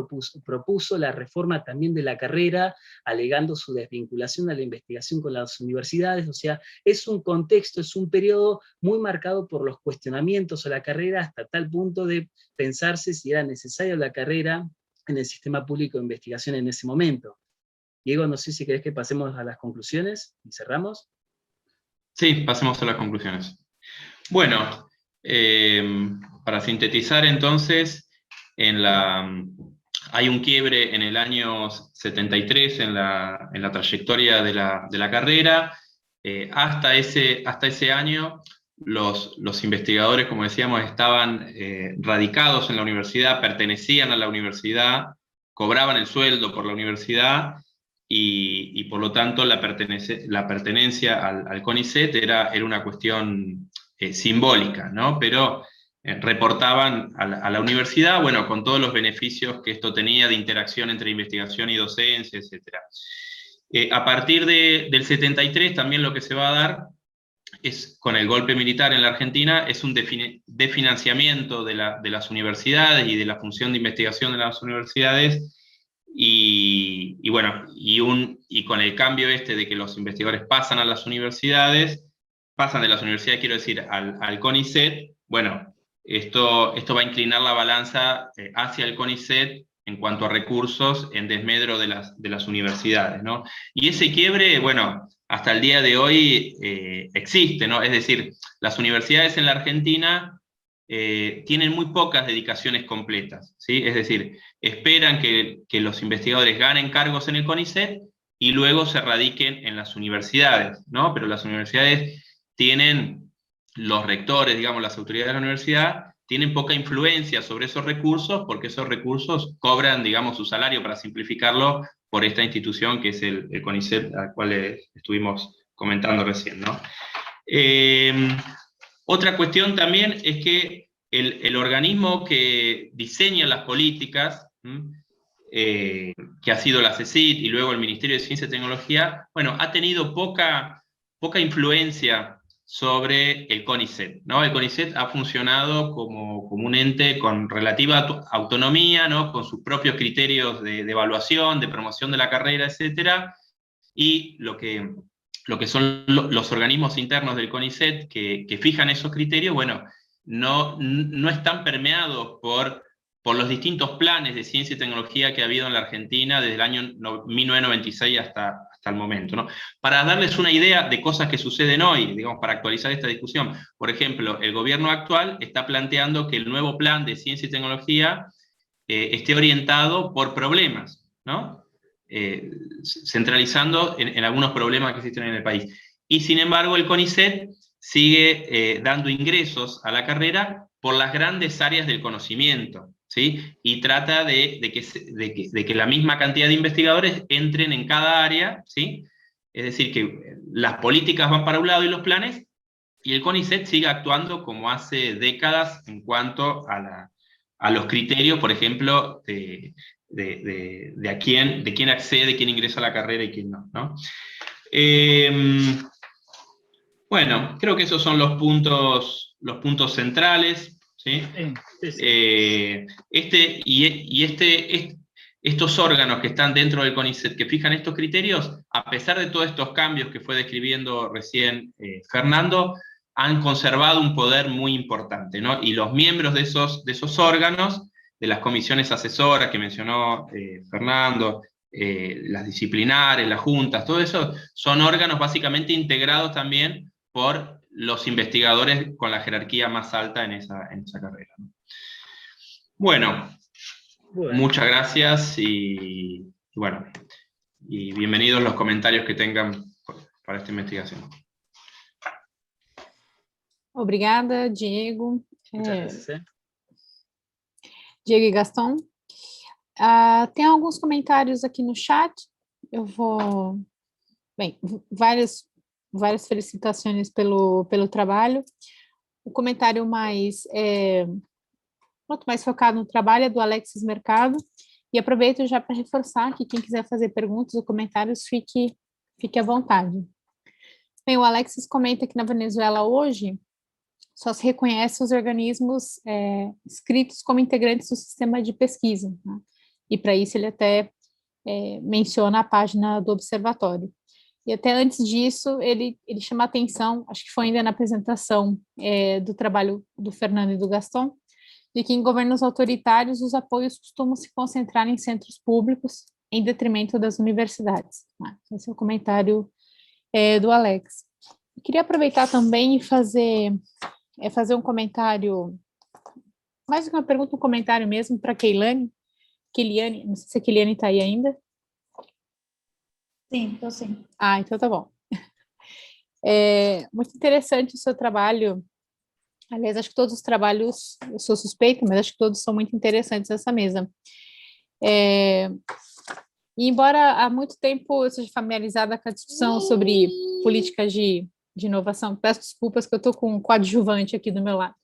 propuso la reforma también de la carrera, alegando su desvinculación a la investigación con las universidades. O sea, es un contexto, es un periodo muy marcado por los cuestionamientos a la carrera, hasta tal punto de pensarse si era necesaria la carrera en el sistema público de investigación en ese momento. Diego, no sé si querés que pasemos a las conclusiones y cerramos. Sí, pasemos a las conclusiones. Bueno, Para sintetizar entonces, hay un quiebre en el año 73 en la trayectoria de la carrera. Hasta ese año los investigadores, como decíamos, estaban radicados en la universidad, pertenecían a la universidad, cobraban el sueldo por la universidad, y por lo tanto la pertenencia al CONICET era una cuestión simbólica, ¿no? Pero reportaban a la universidad, bueno, con todos los beneficios que esto tenía de interacción entre investigación y docencia, etc. A partir del 73 también lo que se va a dar es, con el golpe militar en la Argentina, es un desfinanciamiento de las universidades y de la función de investigación de las universidades, y bueno, y con el cambio de que los investigadores pasan a las universidades, pasan de las universidades, quiero decir, al CONICET, bueno, esto va a inclinar la balanza hacia el CONICET en cuanto a recursos, en desmedro de las universidades, ¿no? Y ese quiebre, bueno, hasta el día de hoy existe, ¿no? Es decir, las universidades en la Argentina tienen muy pocas dedicaciones completas, ¿sí? Es decir, esperan que los investigadores ganen cargos en el CONICET y luego se radiquen en las universidades, ¿no? Pero las universidades tienen, los rectores, digamos, las autoridades de la universidad, tienen poca influencia sobre esos recursos, porque esos recursos cobran, digamos, su salario, para simplificarlo, por esta institución que es el CONICET, al cual estuvimos comentando recién, ¿no? Otra cuestión también es que el organismo que diseña las políticas, que ha sido la CECIT y luego el Ministerio de Ciencia y Tecnología, bueno, ha tenido poca influencia sobre el CONICET, ¿no? El CONICET ha funcionado como un ente con relativa autonomía, ¿no? Con sus propios criterios de evaluación, de promoción de la carrera, etc. Y lo que son los organismos internos del CONICET que fijan esos criterios, bueno, no están permeados por los distintos planes de ciencia y tecnología que ha habido en la Argentina desde el año 1996 hasta el momento, ¿no? Para darles una idea de cosas que suceden hoy, digamos, para actualizar esta discusión, por ejemplo, el gobierno actual está planteando que el nuevo plan de ciencia y tecnología esté orientado por problemas, ¿no? Centralizando en algunos problemas que existen en el país. Y sin embargo, el CONICET sigue dando ingresos a la carrera por las grandes áreas del conocimiento, ¿sí? Y trata de que la misma cantidad de investigadores entren en cada área, ¿sí? Es decir, que las políticas van para un lado y los planes, y el CONICET sigue actuando como hace décadas en cuanto a los criterios, por ejemplo, de quién accede, quién ingresa a la carrera y quién no, ¿no? Bueno, creo que esos son los puntos centrales, ¿sí? Estos órganos que están dentro del CONICET, que fijan estos criterios, a pesar de todos estos cambios que fue describiendo recién Fernando, han conservado un poder muy importante, ¿no? Y los miembros de esos órganos, de las comisiones asesoras que mencionó Fernando, las disciplinares, las juntas, todo eso, son órganos básicamente integrados también por los investigadores con la jerarquía más alta en esa carrera, ¿no? Bueno, muchas gracias y bienvenidos los comentarios que tengan para esta investigación. Obrigada, Diego. Muchas gracias. Diego e Gaston. Tem alguns comentários aqui no chat. Eu vou... Bem, várias felicitações pelo trabalho. O comentário mais focado no trabalho é do Alexis Mercado. E aproveito já para reforçar que quem quiser fazer perguntas ou comentários, fique à vontade. Bem, o Alexis comenta que na Venezuela hoje só se reconhece os organismos inscritos como integrantes do sistema de pesquisa, né? E para isso ele até menciona a página do observatório. E até antes disso, ele chama a atenção, acho que foi ainda na apresentação do trabalho do Fernando e do Gaston, de que em governos autoritários os apoios costumam se concentrar em centros públicos em detrimento das universidades. Esse é o comentário do Alex. Eu queria aproveitar também e fazer é fazer um comentário, mais do que uma pergunta, um comentário mesmo para Keilane. Kiliane, não sei se a Kiliane está aí ainda. Sim, estou sim. Ah, então tá bom. É muito interessante o seu trabalho. Aliás, acho que todos os trabalhos, eu sou suspeita, mas acho que todos são muito interessantes nessa mesa. E embora há muito tempo eu seja familiarizada com a discussão sobre políticas de inovação, peço desculpas que eu estou com um coadjuvante aqui do meu lado.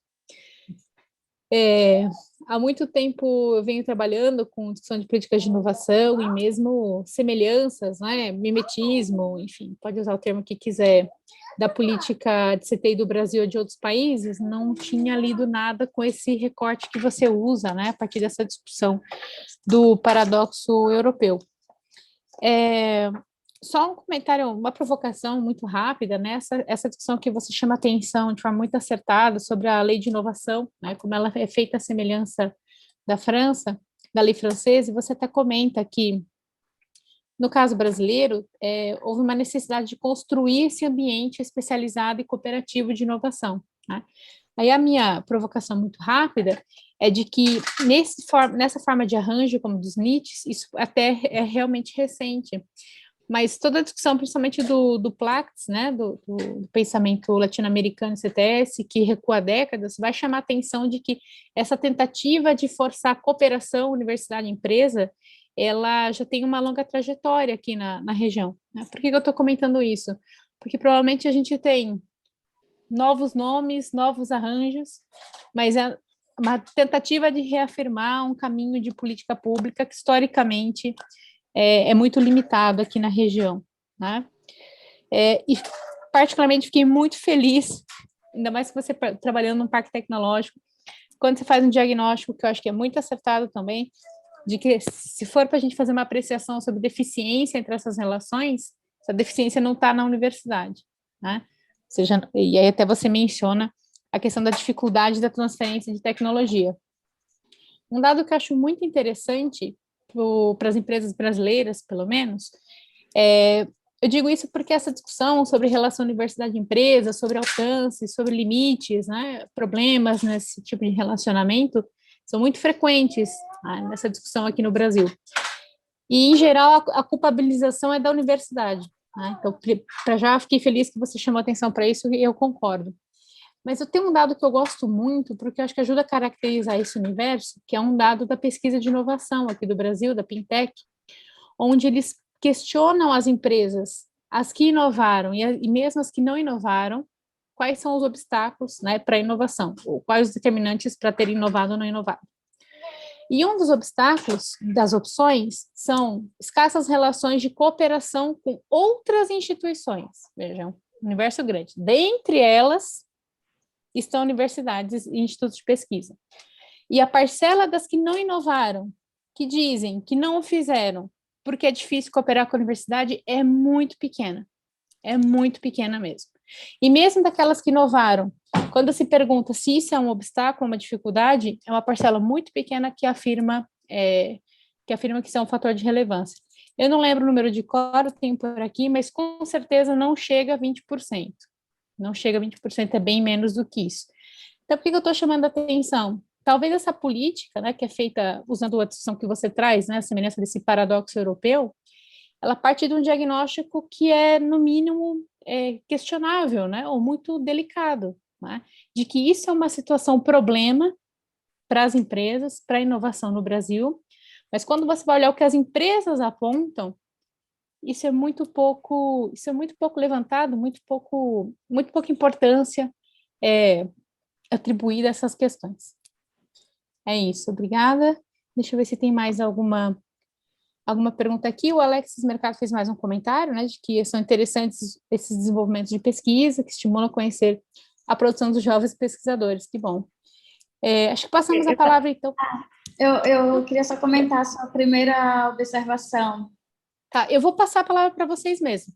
Há muito tempo eu venho trabalhando com discussão de políticas de inovação e mesmo semelhanças, né, mimetismo, enfim, pode usar o termo que quiser, da política de CTI do Brasil ou de outros países, não tinha lido nada com esse recorte que você usa, né, a partir dessa discussão do paradoxo europeu. Só um comentário, uma provocação muito rápida, né? Essa discussão que você chama atenção de forma muito acertada sobre a lei de inovação, né? Como ela é feita à semelhança da França, da lei francesa, e você até comenta que, no caso brasileiro, houve uma necessidade de construir esse ambiente especializado e cooperativo de inovação, né? Aí a minha provocação muito rápida é de que nessa forma de arranjo, como dos NITs, isso até é realmente recente, mas toda a discussão, principalmente do PLACS, né, do pensamento latino-americano CTS, que recua décadas, vai chamar a atenção de que essa tentativa de forçar a cooperação universidade-empresa, ela já tem uma longa trajetória aqui na região, né? Por que eu estou comentando isso? Porque provavelmente a gente tem novos nomes, novos arranjos, mas é uma tentativa de reafirmar um caminho de política pública que, historicamente, é muito limitado aqui na região, né? E particularmente fiquei muito feliz, ainda mais que você trabalhando num parque tecnológico, quando você faz um diagnóstico, que eu acho que é muito acertado também, de que se for para a gente fazer uma apreciação sobre deficiência entre essas relações, essa deficiência não está na universidade, né? Ou seja, e aí até você menciona a questão da dificuldade da transferência de tecnologia. Um dado que eu acho muito interessante para as empresas brasileiras, pelo menos, eu digo isso porque essa discussão sobre relação universidade-empresa, sobre alcance, sobre limites, né, problemas nesse tipo de relacionamento, são muito frequentes, né, nessa discussão aqui no Brasil. E, em geral, a culpabilização é da universidade, né? Então, para já, fiquei feliz que você chamou atenção para isso e eu concordo. Mas eu tenho um dado que eu gosto muito, porque eu acho que ajuda a caracterizar esse universo, que é um dado da pesquisa de inovação aqui do Brasil, da Pintec, onde eles questionam as empresas, as que inovaram e mesmo as que não inovaram, quais são os obstáculos, né, para a inovação, ou quais os determinantes para ter inovado ou não inovado. E um dos obstáculos das opções são escassas relações de cooperação com outras instituições. Vejam, universo grande. Dentre elas estão universidades e institutos de pesquisa. E a parcela das que não inovaram, que dizem que não o fizeram porque é difícil cooperar com a universidade, é muito pequena mesmo. E mesmo daquelas que inovaram, quando se pergunta se isso é um obstáculo, uma dificuldade, é uma parcela muito pequena que afirma que isso é um fator de relevância. Eu não lembro o número de cor, tem por aqui, mas com certeza não chega a 20%. Não chega a 20%, é bem menos do que isso. Então, por que eu estou chamando a atenção? Talvez essa política, né, que é feita usando a discussão que você traz, né, a semelhança desse paradoxo europeu, ela parte de um diagnóstico que é, no mínimo, questionável, né, ou muito delicado, né, de que isso é uma situação problema para as empresas, para a inovação no Brasil, mas quando você vai olhar o que as empresas apontam, isso é muito pouco levantado, muito pouca importância atribuída a essas questões. É isso, obrigada. Deixa eu ver se tem mais alguma pergunta aqui. O Alexis Mercado fez mais um comentário, né, de que são interessantes esses desenvolvimentos de pesquisa, que estimulam a conhecer a produção dos jovens pesquisadores. Que bom. Acho que passamos a palavra, então. Eu queria só comentar a sua primeira observação. Tá, eu vou passar a palavra para vocês mesmo.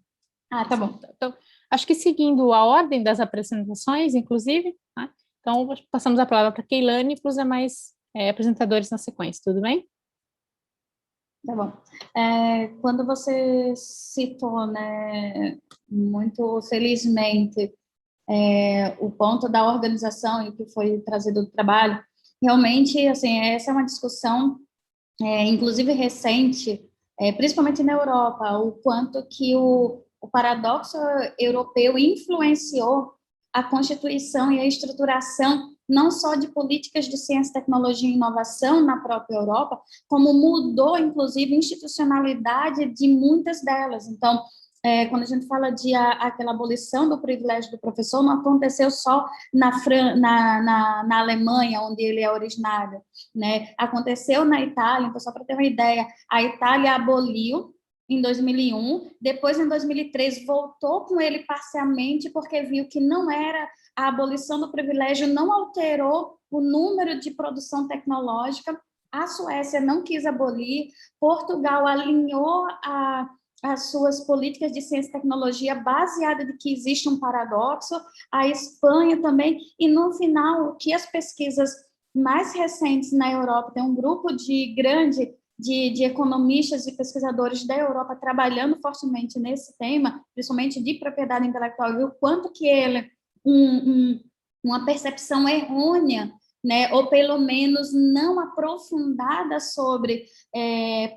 Ah, tá bom. Então, acho que seguindo a ordem das apresentações, inclusive, né? Então, passamos a palavra para a Keilane e para os demais apresentadores na sequência, tudo bem? Tá bom. Quando você citou, né, muito felizmente, o ponto da organização e o que foi trazido do trabalho, realmente, assim, essa é uma discussão, inclusive recente, principalmente na Europa, o quanto que o paradoxo europeu influenciou a constituição e a estruturação não só de políticas de ciência, tecnologia e inovação na própria Europa, como mudou, inclusive, a institucionalidade de muitas delas. Então, quando a gente fala de aquela abolição do privilégio do professor, não aconteceu só na Alemanha, onde ele é originário, né? Aconteceu na Itália, então, só para ter uma ideia, a Itália aboliu em 2001, depois, em 2003, voltou com ele parcialmente, porque viu que não era a abolição do privilégio, não alterou o número de produção tecnológica, a Suécia não quis abolir, Portugal alinhou as suas políticas de ciência e tecnologia baseada de que existe um paradoxo, a Espanha também, e no final, o que as pesquisas mais recentes na Europa, tem um grupo de economistas e pesquisadores da Europa trabalhando fortemente nesse tema, principalmente de propriedade intelectual, e o quanto que ele, uma percepção errônea, né, ou pelo menos não aprofundada sobre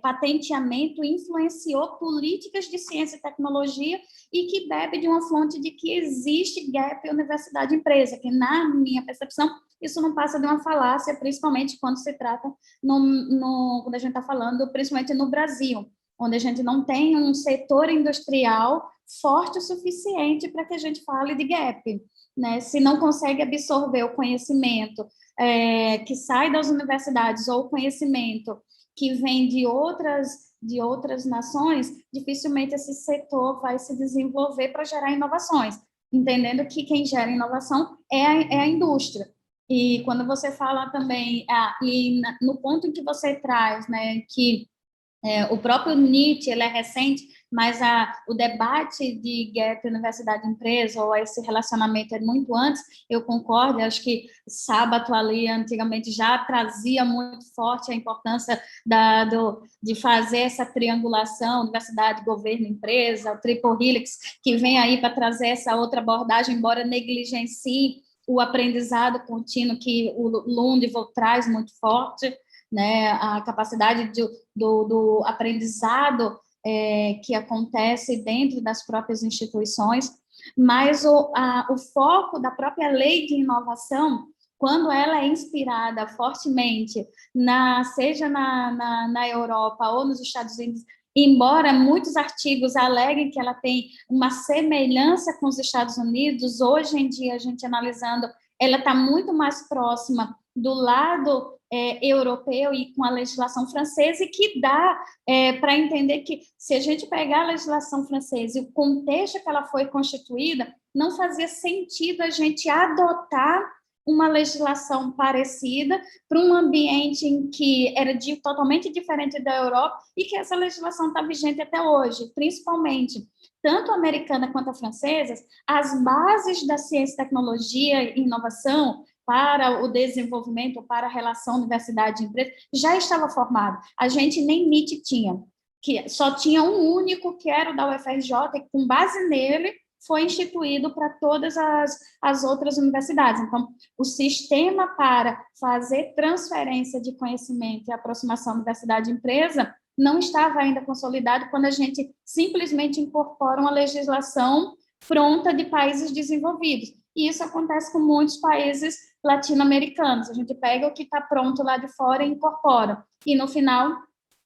patenteamento, influenciou políticas de ciência e tecnologia e que bebe de uma fonte de que existe gap universidade-empresa, que na minha percepção isso não passa de uma falácia, principalmente quando se trata, quando a gente está falando, principalmente no Brasil, onde a gente não tem um setor industrial forte o suficiente para que a gente fale de gap, né? Se não consegue absorver o conhecimento que sai das universidades ou o conhecimento que vem de outras nações, dificilmente esse setor vai se desenvolver para gerar inovações, entendendo que quem gera inovação é a indústria. E quando você fala também, no ponto em que você traz, né, que o próprio Nietzsche, ele é recente, mas o debate de gap universidade-empresa, ou esse relacionamento é muito antes, eu concordo, acho que Sábato ali, antigamente, já trazia muito forte a importância de fazer essa triangulação, universidade, governo, empresa, o Triple Helix, que vem aí para trazer essa outra abordagem, embora negligencie o aprendizado contínuo que o Lundvall traz muito forte, né, a capacidade do aprendizado que acontece dentro das próprias instituições, mas o foco da própria lei de inovação, quando ela é inspirada fortemente, seja na Europa ou nos Estados Unidos, embora muitos artigos aleguem que ela tem uma semelhança com os Estados Unidos, hoje em dia, a gente analisando, ela está muito mais próxima do lado europeu e com a legislação francesa, e que dá para entender que, se a gente pegar a legislação francesa e o contexto que ela foi constituída, não fazia sentido a gente adotar uma legislação parecida para um ambiente em que era totalmente diferente da Europa e que essa legislação está vigente até hoje, principalmente tanto a americana quanto a francesa, as bases da ciência, tecnologia e inovação para o desenvolvimento, para a relação universidade e empresa, já estava formado. A gente nem Nietzsche tinha, que só tinha um único, que era o da UFRJ, e com base nele foi instituído para todas as outras universidades. Então, o sistema para fazer transferência de conhecimento e aproximação universidade e empresa não estava ainda consolidado quando a gente simplesmente incorpora uma legislação pronta de países desenvolvidos. E isso acontece com muitos países latino-americanos. A gente pega o que está pronto lá de fora e incorpora. E, no final,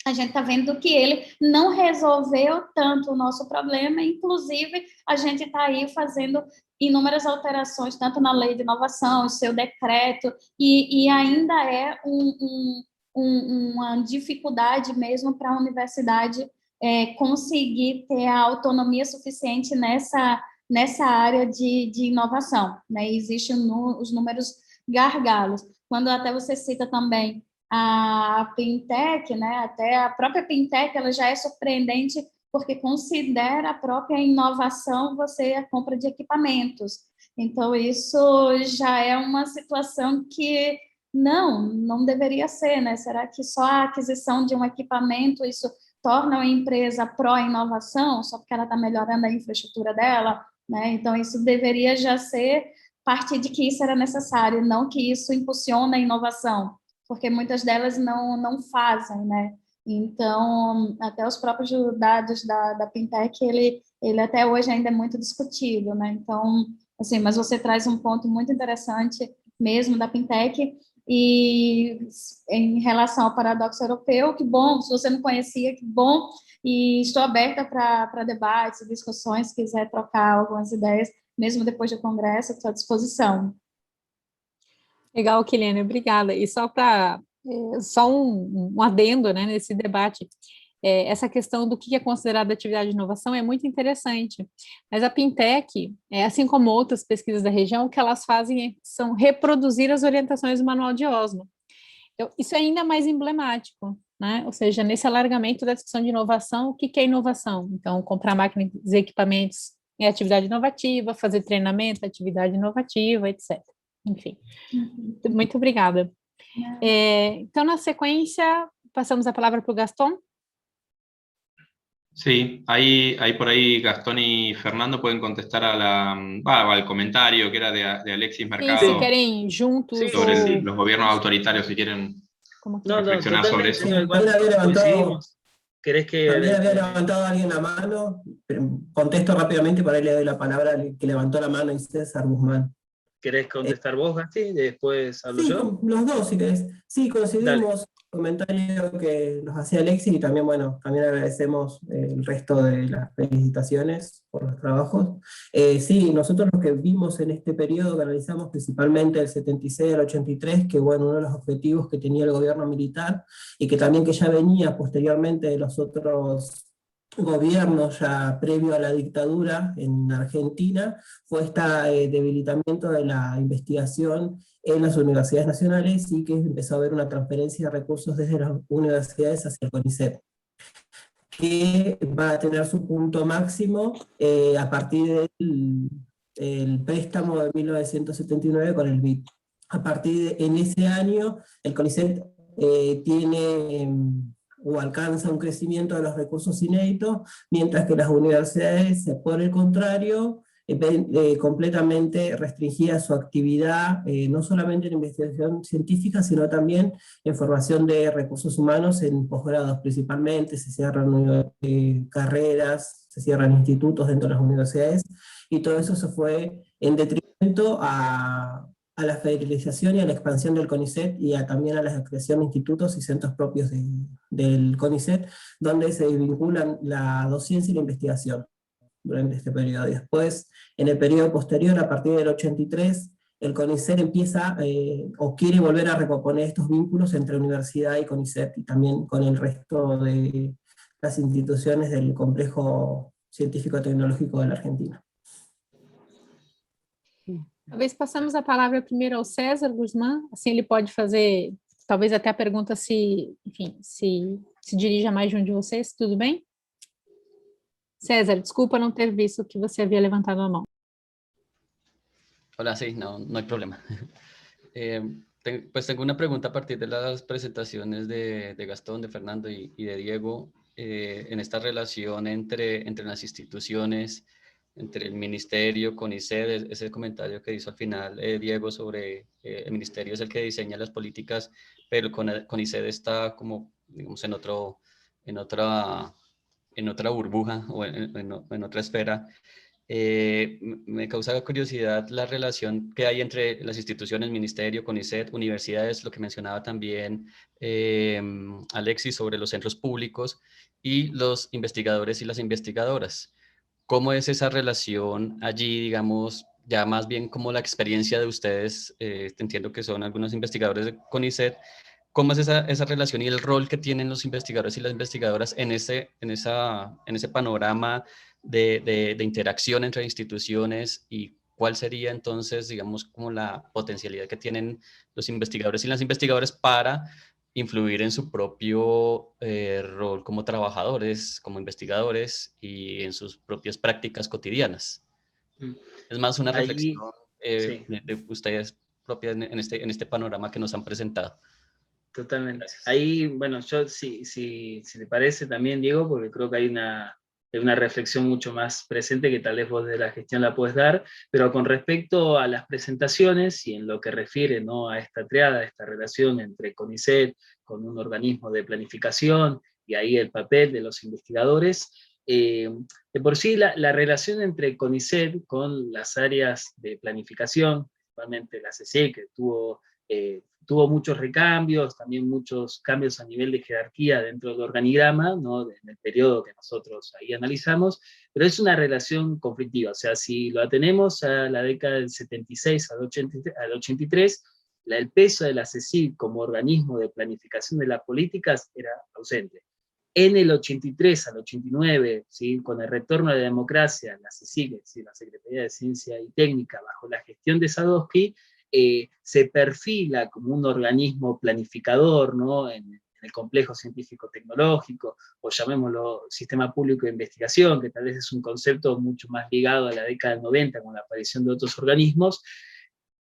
a gente está vendo que ele não resolveu tanto o nosso problema, inclusive a gente está aí fazendo inúmeras alterações, tanto na lei de inovação, o seu decreto, e ainda é uma dificuldade mesmo para a universidade conseguir ter a autonomia suficiente nessa área de inovação, né? Existem os números gargalos. Quando até você cita também a Pintec, né? Até a própria Pintec, ela já é surpreendente porque considera a própria inovação a compra de equipamentos. Então, isso já é uma situação que não deveria ser, né? Será que só a aquisição de um equipamento, isso torna a empresa pró-inovação, só porque ela está melhorando a infraestrutura dela? né? Então, isso deveria já ser parte de que isso era necessário, não que isso impulsiona a inovação, porque muitas delas não fazem, né? Então, até os próprios dados da Pintec, ele até hoje ainda é muito discutido, né? Então, assim, mas você traz um ponto muito interessante mesmo da Pintec, e em relação ao paradoxo europeu, que bom, se você não conhecia, que bom, e estou aberta para debates e discussões, se quiser trocar algumas ideias, mesmo depois do congresso, estou à disposição. Legal, Kiliane, obrigada. E só para só um adendo, né, nesse debate, essa questão do que é considerado atividade de inovação é muito interessante. Mas a Pintec, assim como outras pesquisas da região, o que elas fazem são reproduzir as orientações do Manual de Oslo. Então, isso é ainda mais emblemático, né? Ou seja, nesse alargamento da discussão de inovação, o que é inovação? Então, comprar máquinas e equipamentos é atividade inovativa, fazer treinamento é atividade inovativa, etc. Enfim, muito obrigada. Então, na sequência, passamos a palavra para o Gastón. Sí, ahí por ahí Gastón y Fernando pueden contestar al comentario que era de Alexis Mercado. Sí, si quieren juntos. Sobre los gobiernos autoritarios, si quieren reflexionar sobre eso. ¿Querés que también había levantado alguien la mano? Contesto rápidamente, para ahí le doy la palabra al que levantó la mano, y César Guzmán. ¿Querés contestar vos, Gasti? Después hablo yo. Los dos, si querés. Sí, coincidimos el comentario que nos hacía Alexis, y también, bueno, también agradecemos el resto de las felicitaciones por los trabajos. Sí, nosotros lo que vimos en este periodo, que analizamos principalmente del 76 al 83, que bueno, uno de los objetivos que tenía el gobierno militar, y que también que ya venía posteriormente de los otros gobierno ya previo a la dictadura en Argentina, fue este debilitamiento de la investigación en las universidades nacionales, y que empezó a haber una transferencia de recursos desde las universidades hacia el CONICET, que va a tener su punto máximo a partir del préstamo de 1979 con el BID. En ese año, el CONICET tiene o alcanza un crecimiento de los recursos inéditos, mientras que las universidades, por el contrario, completamente restringía su actividad, no solamente en investigación científica, sino también en formación de recursos humanos en posgrados principalmente. Se cierran carreras, se cierran institutos dentro de las universidades, y todo eso se fue en detrimento a la federalización y a la expansión del CONICET, y también a la creación de institutos y centros propios del CONICET, donde se vinculan la docencia y la investigación durante este periodo. Y después, en el periodo posterior, a partir del 83, el CONICET empieza o quiere volver a recomponer estos vínculos entre universidad y CONICET, y también con el resto de las instituciones del complejo científico-tecnológico de la Argentina. Talvez passamos a palavra primeiro ao César Guzmán, assim ele pode fazer, talvez até a pergunta enfim, se dirige a mais de um de vocês, tudo bem? César, desculpa não ter visto que você havia levantado a mão. Hola, sí, no hay problema. Pues tengo una pregunta a partir de las presentaciones de Gastón, de Fernando y de Diego, en esta relación entre las instituciones, entre el ministerio, CONICET, ese comentario que hizo al final Diego sobre el ministerio es el que diseña las políticas, pero CONICET está como, digamos, en otra burbuja o en otra esfera. Me causa curiosidad la relación que hay entre las instituciones, ministerio, CONICET, universidades, lo que mencionaba también Alexis sobre los centros públicos y los investigadores y las investigadoras. ¿Cómo es esa relación allí, digamos, ya más bien como la experiencia de ustedes? Entiendo que son algunos investigadores de CONICET. ¿Cómo es esa relación y el rol que tienen los investigadores y las investigadoras en ese panorama de interacción entre instituciones, y cuál sería entonces, digamos, como la potencialidad que tienen los investigadores y las investigadoras para influir en su propio rol como trabajadores, como investigadores y en sus propias prácticas cotidianas? Es más una reflexión de ustedes propias en este panorama que nos han presentado. Totalmente. Gracias. Ahí, bueno, yo si te parece también, Diego, porque creo que hay una una reflexión mucho más presente que tal vez vos de la gestión la puedes dar, pero con respecto a las presentaciones y en lo que refiere, ¿no?, a esta triada, a esta relación entre CONICET con un organismo de planificación, y ahí el papel de los investigadores, de por sí la relación entre CONICET con las áreas de planificación, principalmente la CCI, que tuvo muchos recambios, también muchos cambios a nivel de jerarquía dentro del organigrama, ¿no?, en el periodo que nosotros ahí analizamos, pero es una relación conflictiva. O sea, si lo atenemos a la década del 76 al 83, el peso de la CECIP como organismo de planificación de las políticas era ausente. En el 83 al 89, ¿sí?, con el retorno a la democracia, la CECIC, ¿sí?, la Secretaría de Ciencia y Técnica, bajo la gestión de Sadowski, se perfila como un organismo planificador, ¿no?, en el complejo científico-tecnológico, o llamémoslo sistema público de investigación, que tal vez es un concepto mucho más ligado a la década del 90, con la aparición de otros organismos.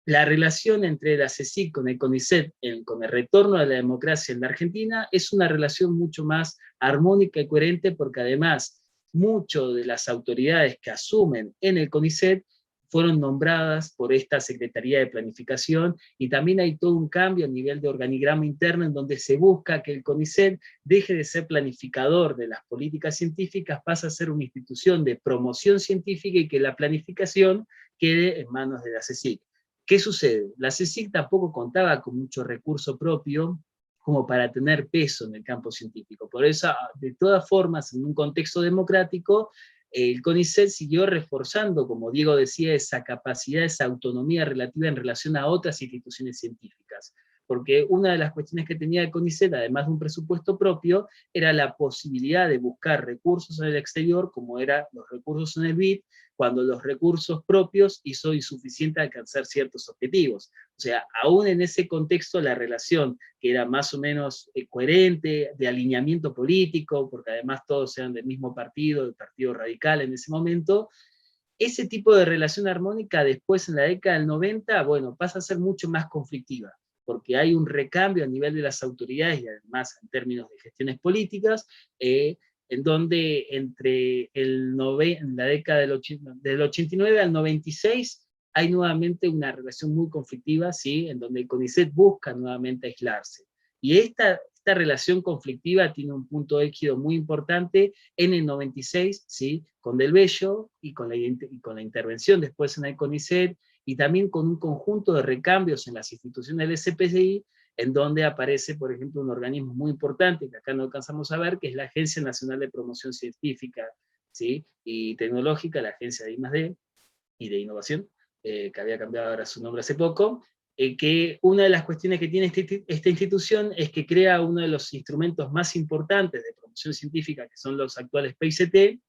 La relación entre la CECIC con el CONICET, con el retorno a la democracia en la Argentina, es una relación mucho más armónica y coherente, porque además muchas de las autoridades que asumen en el CONICET fueron nombradas por esta Secretaría de Planificación, y también hay todo un cambio a nivel de organigrama interno en donde se busca que el CONICET deje de ser planificador de las políticas científicas, pasa a ser una institución de promoción científica, y que la planificación quede en manos de la CECIC. ¿Qué sucede? La CECIC tampoco contaba con mucho recurso propio como para tener peso en el campo científico. Por eso, de todas formas, en un contexto democrático, el CONICET siguió reforzando, como Diego decía, esa capacidad, esa autonomía relativa en relación a otras instituciones científicas. Porque una de las cuestiones que tenía el CONICET, además de un presupuesto propio, era la posibilidad de buscar recursos en el exterior, como eran los recursos en el BID, cuando los recursos propios hizo insuficiente alcanzar ciertos objetivos. O sea, aún en ese contexto, la relación, que era más o menos coherente, de alineamiento político, porque además todos eran del mismo partido, el Partido Radical en ese momento, ese tipo de relación armónica después, en la década del 90, bueno, pasa a ser mucho más conflictiva, porque hay un recambio a nivel de las autoridades, y además en términos de gestiones políticas, en donde entre en la década del 89 al 96 hay nuevamente una relación muy conflictiva, ¿sí?, en donde el CONICET busca nuevamente aislarse. Y esta relación conflictiva tiene un punto álgido muy importante en el 96, ¿sí?, con Del Bello, y con la intervención después en el CONICET, y también con un conjunto de recambios en las instituciones del SPCI, en donde aparece, por ejemplo, un organismo muy importante, que acá no alcanzamos a ver, que es la Agencia Nacional de Promoción Científica, ¿sí?, y Tecnológica, la Agencia de I+D y de Innovación, que había cambiado ahora su nombre hace poco, que una de las cuestiones que tiene esta institución es que crea uno de los instrumentos más importantes de promoción científica, que son los actuales PICT,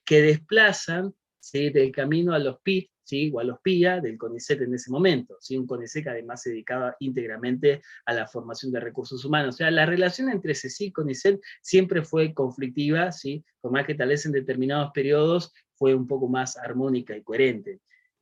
que desplazan, ¿sí?, del camino a los PIT, ¿sí?, o a los PIA del CONICET en ese momento, ¿sí?, un CONICET que además se dedicaba íntegramente a la formación de recursos humanos. O sea, la relación entre CECI y CONICET siempre fue conflictiva, ¿sí?, por más que tal vez en determinados periodos fue un poco más armónica y coherente.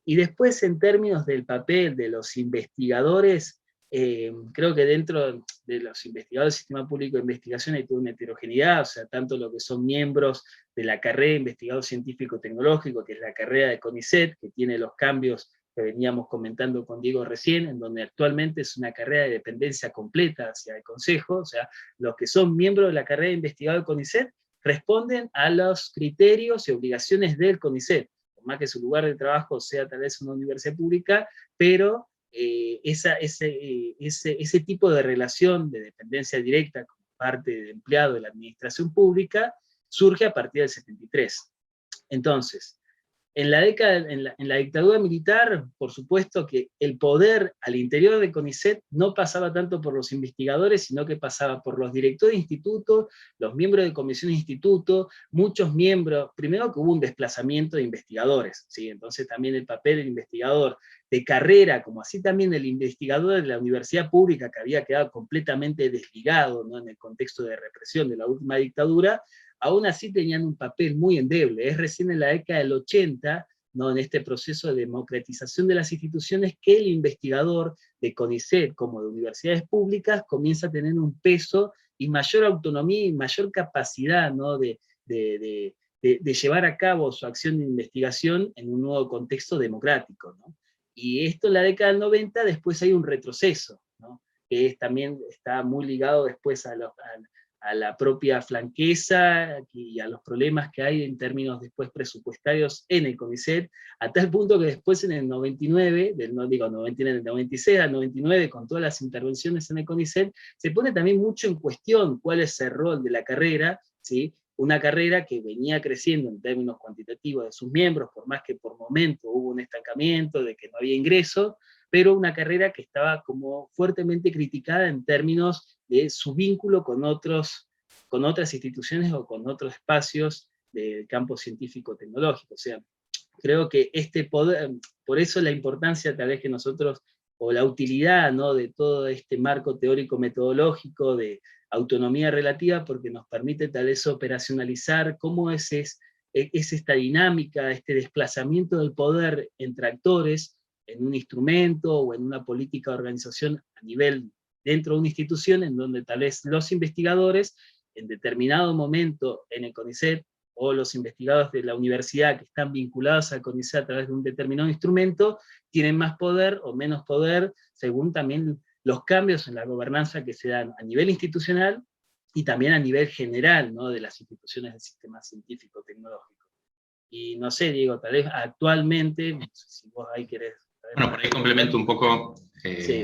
Y después, en términos del papel de los investigadores, creo que dentro de los investigadores del Sistema Público de Investigación hay toda una heterogeneidad, o sea, tanto lo que son miembros de la carrera de investigador científico-tecnológico, que es la carrera de CONICET, que tiene los cambios que veníamos comentando con Diego recién, en donde actualmente es una carrera de dependencia completa hacia el Consejo. O sea, los que son miembros de la carrera de investigador de CONICET responden a los criterios y obligaciones del CONICET, por más que su lugar de trabajo sea tal vez una universidad pública, pero ese tipo de relación de dependencia directa como parte de empleado de la administración pública surge a partir del 73. Entonces, en la dictadura militar, por supuesto que el poder al interior de CONICET no pasaba tanto por los investigadores, sino que pasaba por los directores de instituto, los miembros de comisiones de instituto, muchos miembros, primero que hubo un desplazamiento de investigadores, ¿sí? Entonces también el papel del investigador de carrera, como así también el investigador de la universidad pública, que había quedado completamente desligado, ¿no?, en el contexto de represión de la última dictadura, aún así tenían un papel muy endeble. Es recién en la década del 80, ¿no?, en este proceso de democratización de las instituciones, que el investigador de CONICET, como de universidades públicas, comienza a tener un peso y mayor autonomía y mayor capacidad, ¿no?, de de llevar a cabo su acción de investigación en un nuevo contexto democrático, ¿no? Y esto en la década del 90, después hay un retroceso, ¿no? Que también está muy ligado después a la propia flanqueza y a los problemas que hay en términos después presupuestarios en el CONICET, a tal punto que después en el 99, del 96 al 99, con todas las intervenciones en el CONICET, se pone también mucho en cuestión cuál es el rol de la carrera, ¿sí? Una carrera que venía creciendo en términos cuantitativos de sus miembros, por más que por momento hubo un estancamiento, de que no había ingreso, pero una carrera que estaba como fuertemente criticada en términos de su vínculo con otras instituciones o con otros espacios del campo científico-tecnológico. O sea, creo que este poder, por eso la importancia tal vez que nosotros, o la utilidad, ¿no?, de todo este marco teórico-metodológico de autonomía relativa, porque nos permite tal vez operacionalizar cómo es esta dinámica, este desplazamiento del poder entre actores, en un instrumento o en una política de organización a nivel dentro de una institución, en donde tal vez los investigadores, en determinado momento en el CONICET, o los investigadores de la universidad que están vinculados al CONICET a través de un determinado instrumento, tienen más poder o menos poder, según también los cambios en la gobernanza que se dan a nivel institucional, y también a nivel general, ¿no?, de las instituciones del sistema científico-tecnológico. Y no sé, Diego, tal vez actualmente, no sé si vos ahí querés... Bueno, por ahí complemento un poco, sí.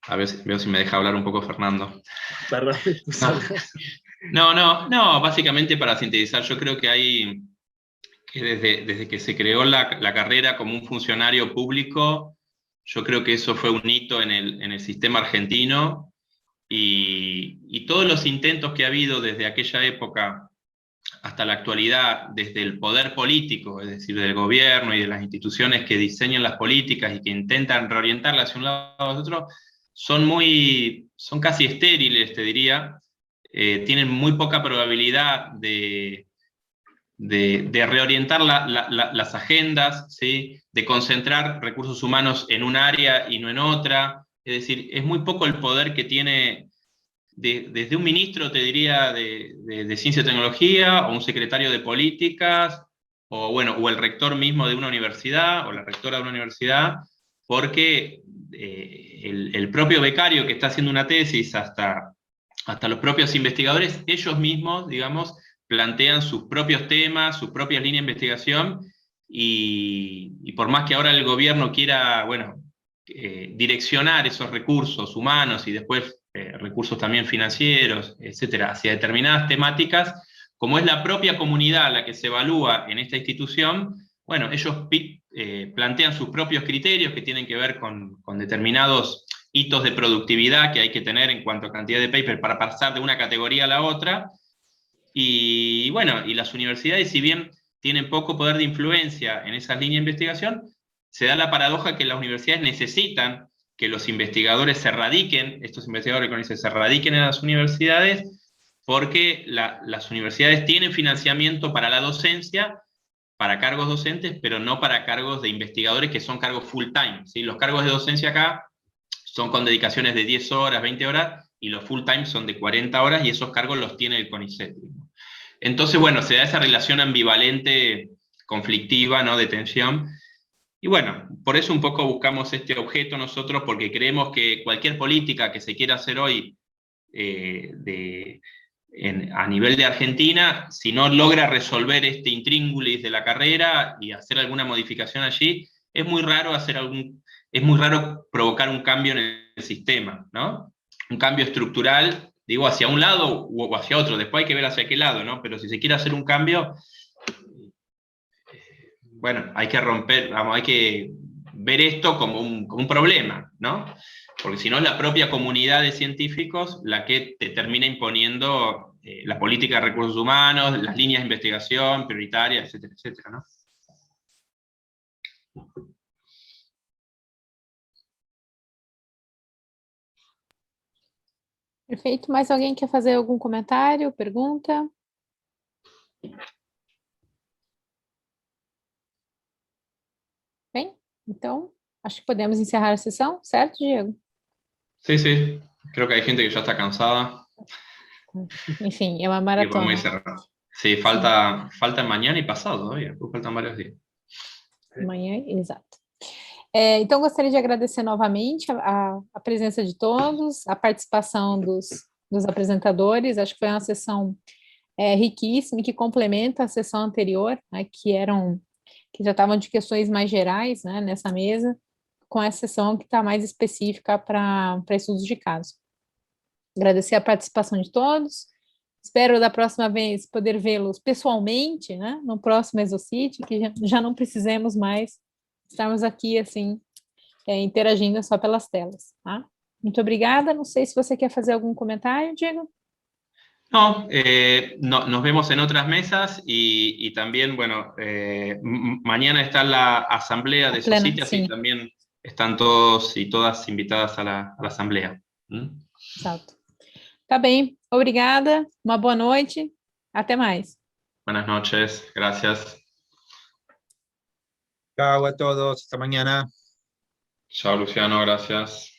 A ver, veo si me deja hablar un poco Fernando. Perdón, no, básicamente para sintetizar, yo creo que hay, que desde que se creó la carrera como un funcionario público, yo creo que eso fue un hito en el sistema argentino, y todos los intentos que ha habido desde aquella época hasta la actualidad, desde el poder político, es decir, del gobierno y de las instituciones que diseñan las políticas y que intentan reorientarlas hacia un lado o hacia otro, son casi estériles, te diría. Tienen muy poca probabilidad de reorientar las agendas, ¿sí?, de concentrar recursos humanos en un área y no en otra. Es decir, es muy poco el poder que tiene desde un ministro, te diría, de Ciencia y Tecnología, o un secretario de Políticas, o el rector mismo de una universidad, o la rectora de una universidad, porque el propio becario que está haciendo una tesis, hasta los propios investigadores, ellos mismos, digamos, plantean sus propios temas, sus propias líneas de investigación, y por más que ahora el gobierno quiera, direccionar esos recursos humanos y después recursos también financieros, etcétera, hacia determinadas temáticas, como es la propia comunidad la que se evalúa en esta institución, ellos plantean sus propios criterios que tienen que ver con determinados hitos de productividad que hay que tener en cuanto a cantidad de paper para pasar de una categoría a la otra, y las universidades, si bien tienen poco poder de influencia en esas líneas de investigación, se da la paradoja que las universidades necesitan que los investigadores se radiquen, estos investigadores se radiquen en las universidades, porque las universidades tienen financiamiento para la docencia, para cargos docentes, pero no para cargos de investigadores que son cargos full time, ¿sí? Los cargos de docencia acá son con dedicaciones de 10 horas, 20 horas, y los full time son de 40 horas, y esos cargos los tiene el CONICET. Entonces, se da esa relación ambivalente, conflictiva, ¿no?, de tensión. Y por eso un poco buscamos este objeto nosotros, porque creemos que cualquier política que se quiera hacer hoy a nivel de Argentina, si no logra resolver este intríngulis de la carrera y hacer alguna modificación allí, es muy raro provocar un cambio en el sistema, ¿no? Un cambio estructural, digo, hacia un lado o hacia otro, después hay que ver hacia qué lado, ¿no? Pero si se quiere hacer un cambio, hay que romper, hay que ver esto como un problema, ¿no? Porque si no es la propia comunidad de científicos la que te termina imponiendo la política de recursos humanos, las líneas de investigación prioritarias, etcétera, etcétera, ¿no? Perfeito. Mais alguém quer fazer algum comentário, pergunta? Bem, então, acho que podemos encerrar a sessão, certo, Diego? Sí. Creo que hay gente que ya está cansada. Enfim, é uma Y maratona. podemos ir cerrando. Sí, falta mañana y pasado todavía, faltan varios días. Amanhã, exato. Então, gostaria de agradecer novamente a presença de todos, a participação dos apresentadores. Acho que foi uma sessão riquíssima e que complementa a sessão anterior, né, que já estavam de questões mais gerais, né, nessa mesa, com essa sessão que está mais específica para estudos de caso. Agradecer a participação de todos. Espero da próxima vez poder vê-los pessoalmente, né, no próximo Exocit, que já não precisemos mais estarmos aqui, assim, interagindo só pelas telas, tá? Muito obrigada. Não sei se você quer fazer algum comentário, Diego. No, nos vemos en otras mesas y también, bueno, mañana está la asamblea de Plena, Exocit, así sim. también están todos y todas invitadas a la asamblea. Exato. Tá bem, obrigada, uma boa noite, até mais. Buenas noches, gracias. Chao a todos, hasta mañana. Chao, Luciano, gracias.